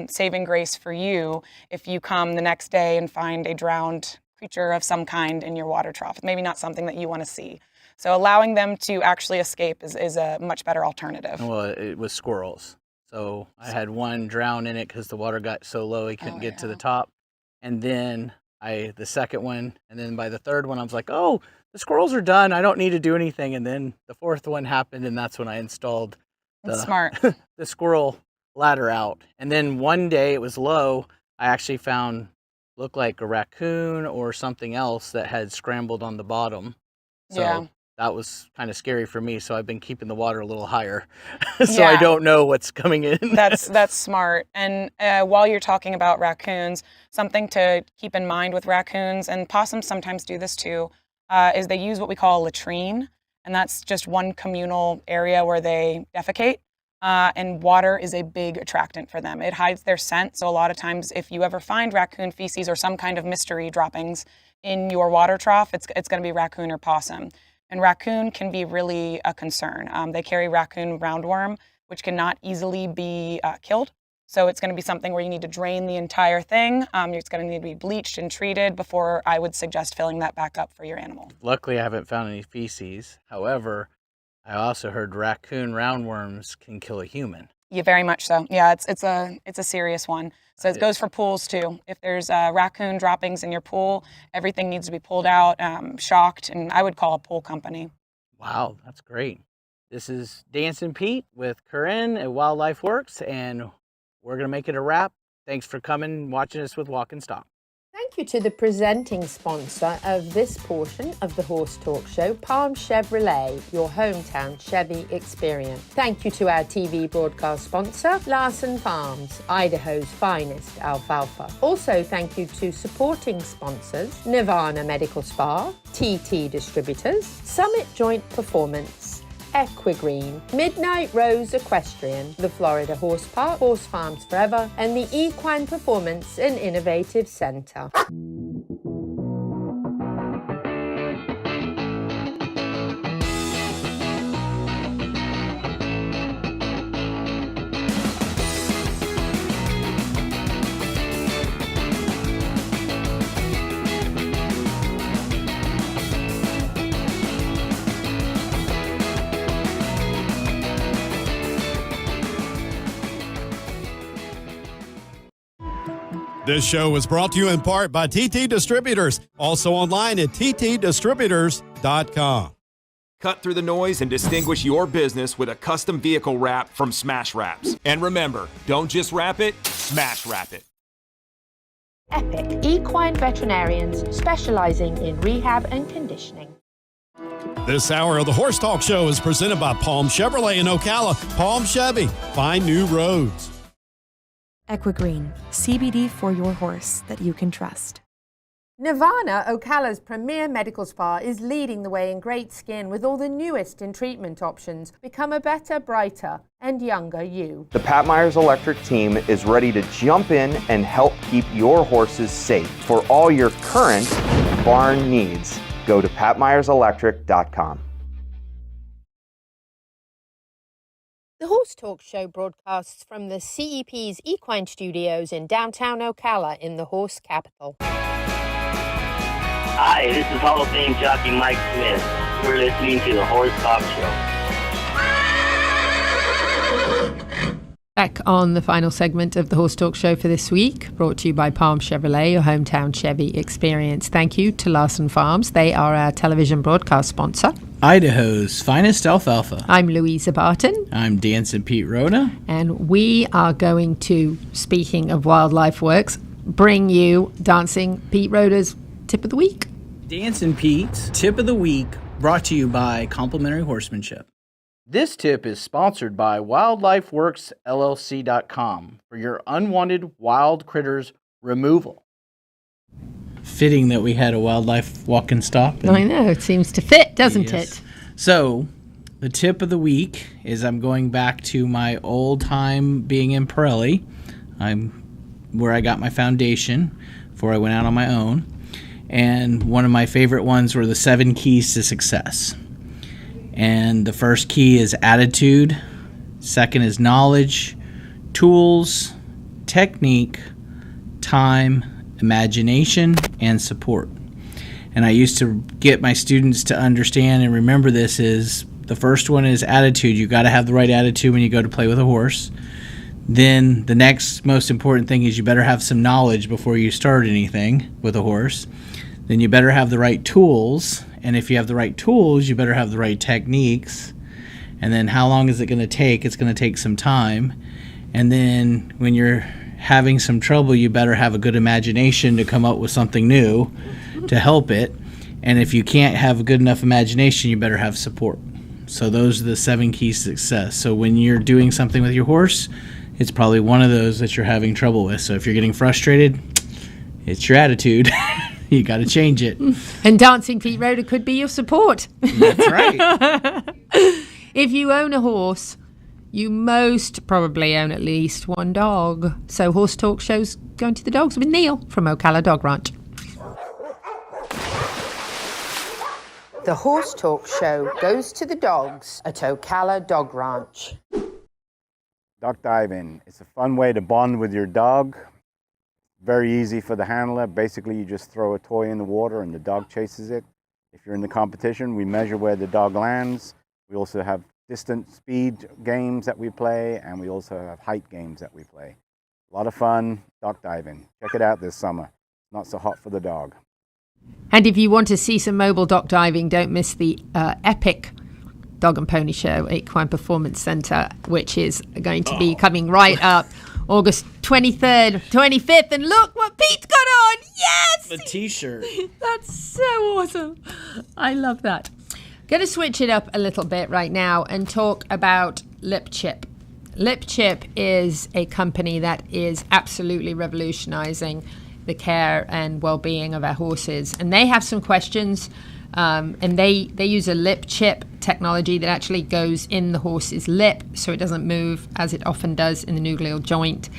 saving grace for you if you come the next day and find a drowned creature of some kind in your water trough. Maybe not something that you want to see. So allowing them to actually escape is a much better alternative. Well, it was squirrels. So I had one drown in it because the water got so low he couldn't get to the top. And then the second one, and then by the third one, I was like, oh, the squirrels are done. I don't need to do anything. And then the fourth one happened, and that's when I installed the squirrel ladder out. And then one day it was low. I actually found, looked like a raccoon or something else that had scrambled on the bottom. So that was kind of scary for me. So I've been keeping the water a little higher so I don't know what's coming in. That's smart. And while you're talking about raccoons, something to keep in mind with raccoons, and possums sometimes do this too, is they use what we call a latrine. And that's just one communal area where they defecate. And water is a big attractant for them. It hides their scent. So a lot of times if you ever find raccoon feces or some kind of mystery droppings in your water trough, it's going to be raccoon or possum. And raccoon can be really a concern. They carry raccoon roundworm, which cannot easily be killed. So it's going to be something where you need to drain the entire thing. It's going to need to be bleached and treated before I would suggest filling that back up for your animal. Luckily, I haven't found any feces. However, I also heard raccoon roundworms can kill a human. Yeah, very much so. Yeah, it's a serious one. So it goes for pools too. If there's raccoon droppings in your pool, everything needs to be pulled out, shocked, and I would call a pool company. Wow, that's great. This is Dancing Pete with Corinne at Wildlife Works, and we're going to make it a wrap. Thanks for coming, watching us with Walk and Stop. Thank you to the presenting sponsor of this portion of the Horse Talk Show, Palm Chevrolet, your hometown Chevy experience. Thank you to our TV broadcast sponsor, Larson Farms, Idaho's finest alfalfa. Also, thank you to supporting sponsors, Nirvana Medical Spa, TT Distributors, Summit Joint Performance, Equigreen, Midnight Rose Equestrian, the Florida Horse Park, Horse Farms Forever, and the Equine Performance and Innovative Center. This show was brought to you in part by TT Distributors, also online at ttdistributors.com. Cut through the noise and distinguish your business with a custom vehicle wrap from Smash Wraps. And remember, don't just wrap it, smash wrap it. Epic Equine Veterinarians specializing in rehab and conditioning. This hour of the Horse Talk Show is presented by Palm Chevrolet in Ocala. Palm Chevy, find new roads. Equigreen, CBD for your horse that you can trust. Nirvana, Ocala's premier medical spa, is leading the way in great skin with all the newest in treatment options. Become a better, brighter, and younger you. The Pat Myers Electric team is ready to jump in and help keep your horses safe. For all your current barn needs, go to patmyerselectric.com. The Horse Talk Show broadcasts from the CEP's Equine Studios in downtown Ocala in the horse capital. Hi, this is Hall of Fame jockey Mike Smith. We're listening to the Horse Talk Show. Back on the final segment of the Horse Talk Show for this week, brought to you by Palm Chevrolet, your hometown Chevy experience. Thank you to Larson Farms. They are our television broadcast sponsor. Idaho's finest alfalfa. I'm Louisa Barton. I'm Dancing Pete Rhoda. And we are going to, speaking of Wildlife Works, bring you Dancing Pete Rhoda's Tip of the Week. Dancing Pete's Tip of the Week, brought to you by Complementary Horsemanship. This tip is sponsored by Wildlife Works LLC.com for your unwanted wild critters removal. Fitting that we had a wildlife walk and stop. I know, it seems to fit, doesn't it? So, the tip of the week is I'm going back to my old time being in Pirelli. Where I got my foundation before I went out on my own. And one of my favorite ones were the 7 keys to success. And the first key is attitude. Second is knowledge, tools, technique, time, imagination, and support. and I used to get my students to understand and remember this, is the first one is attitude. You got to have the right attitude when you go to play with a horse. Then the next most important thing is you better have some knowledge before you start anything with a horse. Then you better have the right tools, and if you have the right tools, you better have the right techniques. And then how long is it going to take? It's going to take some time. And then when you're having some trouble, you better have a good imagination to come up with something new to help it. And if you can't have a good enough imagination, you better have support. So those are the 7 keys to success. So when you're doing something with your horse, it's probably one of those that you're having trouble with. So if you're getting frustrated, it's your attitude. You got to change it. And Dancing Pete Rhoda could be your support. That's right. If you own a horse, you most probably own at least one dog. So Horse Talk Show's Going to the Dogs with Neil from Ocala Dog Ranch. The Horse Talk Show goes to the dogs at Ocala Dog Ranch. Duck diving. It's a fun way to bond with your dog. Very easy for the handler. Basically, you just throw a toy in the water and the dog chases it. If you're in the competition, we measure where the dog lands. We also have distance speed games that we play, and we also have height games that we play. A lot of fun, duck diving. Check it out this summer. Not so hot for the dog. And if you want to see some mobile duck diving, don't miss the epic Dog and Pony Show at Equine Performance Centre, which is going to be coming right up August 23rd, 25th. And look what Pete's got on. Yes! The t-shirt. That's so awesome. I love that. Going to switch it up a little bit right now and talk about Lip Chip. Lip Chip is a company that is absolutely revolutionizing the care and well-being of our horses. And they have some questions, and they use a lip chip technology that actually goes in the horse's lip so it doesn't move as it often does in the nucleal joint.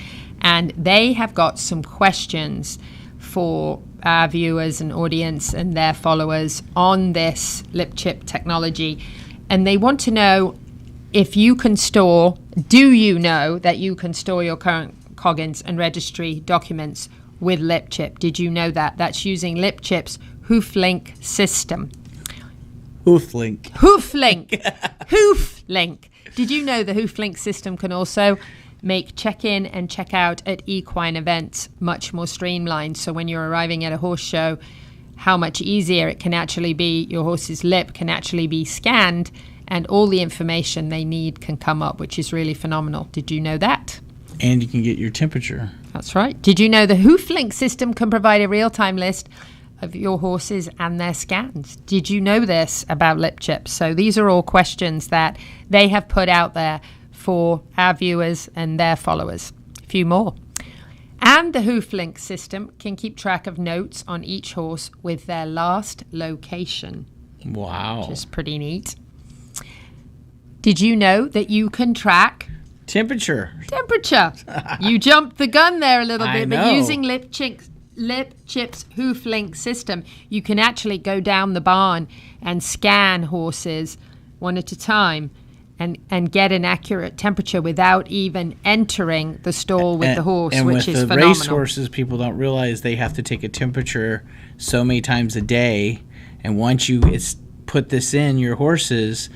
And they have got some questions for our viewers and audience and their followers on this lip chip technology. And they want to know if you can store, do you know that you can store your current Coggins and registry documents with Lip Chip? Did you know that? That's using Lip Chip's HoofLink system. HoofLink. HoofLink. Did you know the HoofLink system can also make check-in and check-out at equine events much more streamlined? So when you're arriving at a horse show, how much easier it can actually be. Your horse's lip can actually be scanned and all the information they need can come up, which is really phenomenal. Did you know that? And you can get your temperature. That's right. Did you know the HoofLink system can provide a real-time list of your horses and their scans? Did you know this about Lip Chip? So these are all questions that they have put out there for our viewers and their followers. A few more. And the HoofLink system can keep track of notes on each horse with their last location. Wow. Which is pretty neat. Did you know that you can track temperature? You jumped the gun there a little bit, I know. but using Lip Chip's HoofLink system, you can actually go down the barn and scan horses one at a time and get an accurate temperature without even entering the stall with the horse, and which with is the phenomenal. race horses, people don't realize they have to take a temperature so many times a day, and once you put this in your horses,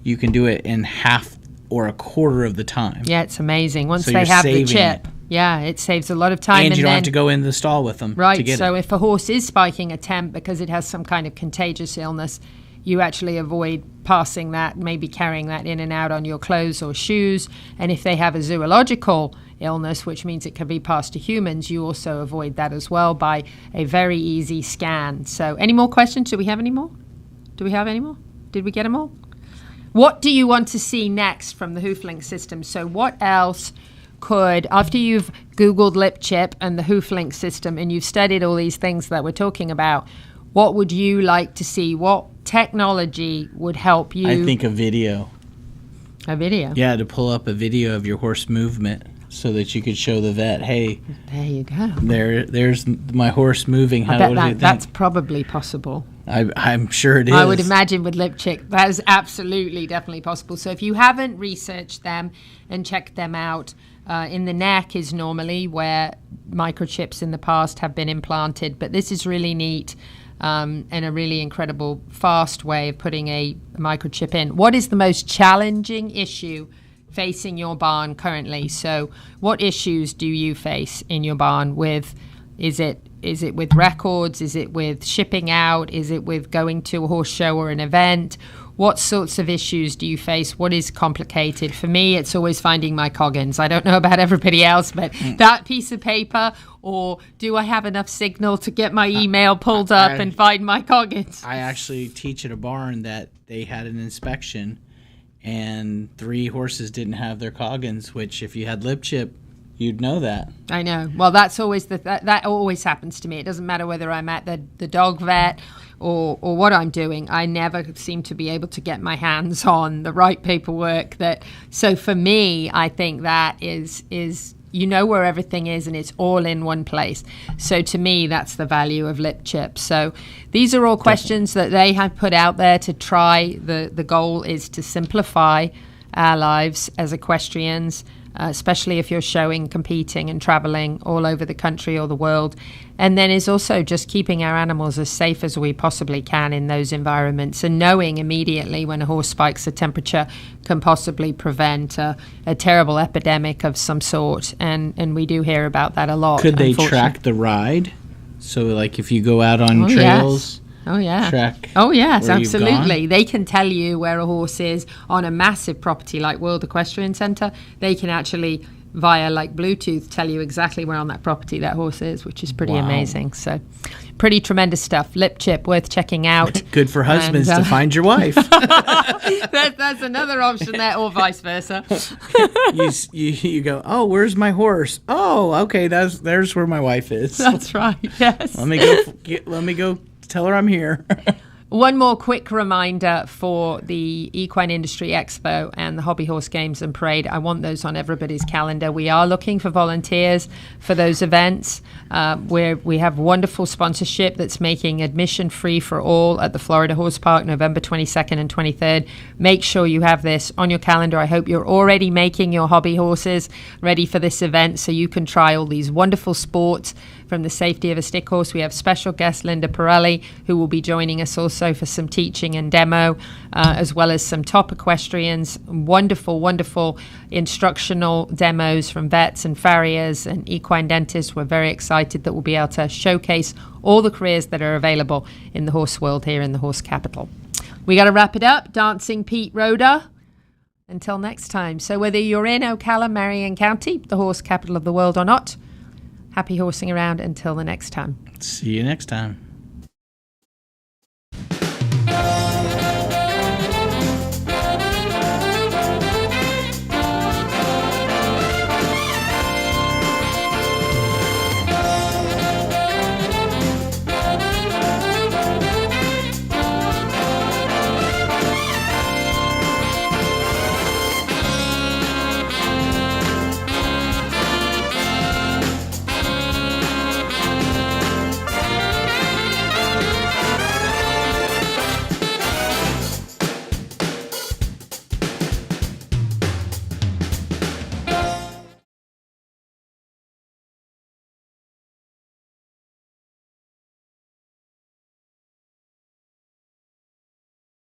you can do it in half or a quarter of the time. Yeah, it's amazing. Once So they you're have the saving chip, yeah, it saves a lot of time. And you don't then, have to go in the stall with them to right, get so it. if a horse is spiking a temp because it has some kind of contagious illness, you actually avoid passing that, maybe carrying that in and out on your clothes or shoes. And if they have a zoological illness, which means it can be passed to humans, you also avoid that as well by a very easy scan. So any more questions? Do we have any more? Do we have any more? Did we get them all? What do you want to see next from the HoofLink system? So what else could, after you've Googled Lip Chip and the HoofLink system and you've studied all these things that we're talking about, what would you like to see? What technology would help you? I think a video. A video? Yeah, to pull up a video of your horse movement so that you could show the vet, hey, there you go. There's my horse moving. I bet that's probably possible. I'm sure it is. I would imagine with Lip Chip, that is absolutely, definitely possible. So if you haven't researched them and checked them out, in the neck is normally where microchips in the past have been implanted, but this is really neat. and a really incredible, fast way of putting a microchip in. What is the most challenging issue facing your barn currently? So what issues do you face in your barn with? Is it with records? Is it with shipping out? Is it with going to a horse show or an event? What sorts of issues do you face? What is complicated? For me, it's always finding my coggins. I don't know about everybody else, but that piece of paper, or do I have enough signal to get my email pulled up and find my coggins? I actually teach at a barn that they had an inspection and 3 horses didn't have their coggins, which if you had lip chip, you'd know that. I know. Well, that's always that always happens to me. It doesn't matter whether I'm at the dog vet or what I'm doing. I never seem to be able to get my hands on the right paperwork. So for me, I think that is you know where everything is and it's all in one place. So to me, that's the value of lip chip. So these are all questions that they have put out there to try. The goal is to simplify our lives as equestrians, especially if you're showing, competing and traveling all over the country or the world. And then is also just keeping our animals as safe as we possibly can in those environments, and knowing immediately when a horse spikes a temperature can possibly prevent a terrible epidemic of some sort. And we do hear about that a lot. Could they track the ride? So like if you go out on trails... Yes. Oh, yeah. Track. Oh, yes, where you've absolutely. gone? They can tell you where a horse is on a massive property like World Equestrian Centre. They can actually, via like Bluetooth, tell you exactly where on that property that horse is, which is pretty amazing. So pretty tremendous stuff. Lip chip, worth checking out. Good for husbands to find your wife. That's another option there, or vice versa. you go, oh, where's my horse? Oh, okay, there's where my wife is. That's right, yes. Let me go tell her I'm here. One more quick reminder for the Equine Industry Expo and the Hobby Horse Games and Parade. I want those on everybody's calendar. We are looking for volunteers for those events, where we have wonderful sponsorship that's making admission free for all at the Florida Horse Park, November 22nd and 23rd. Make sure you have this on your calendar. I hope you're already making your hobby horses ready for this event so you can try all these wonderful sports from the safety of a stick horse. We have special guest Linda Pirelli, who will be joining us also for some teaching and demo, as well as some top equestrians. Wonderful, wonderful instructional demos from vets and farriers and equine dentists. We're very excited that we'll be able to showcase all the careers that are available in the horse world here in the horse capital. We got to wrap it up. Dancing Pete Rhoda. Until next time. So whether you're in Ocala, Marion County, the horse capital of the world, or not, happy horsing around until the next time. See you next time.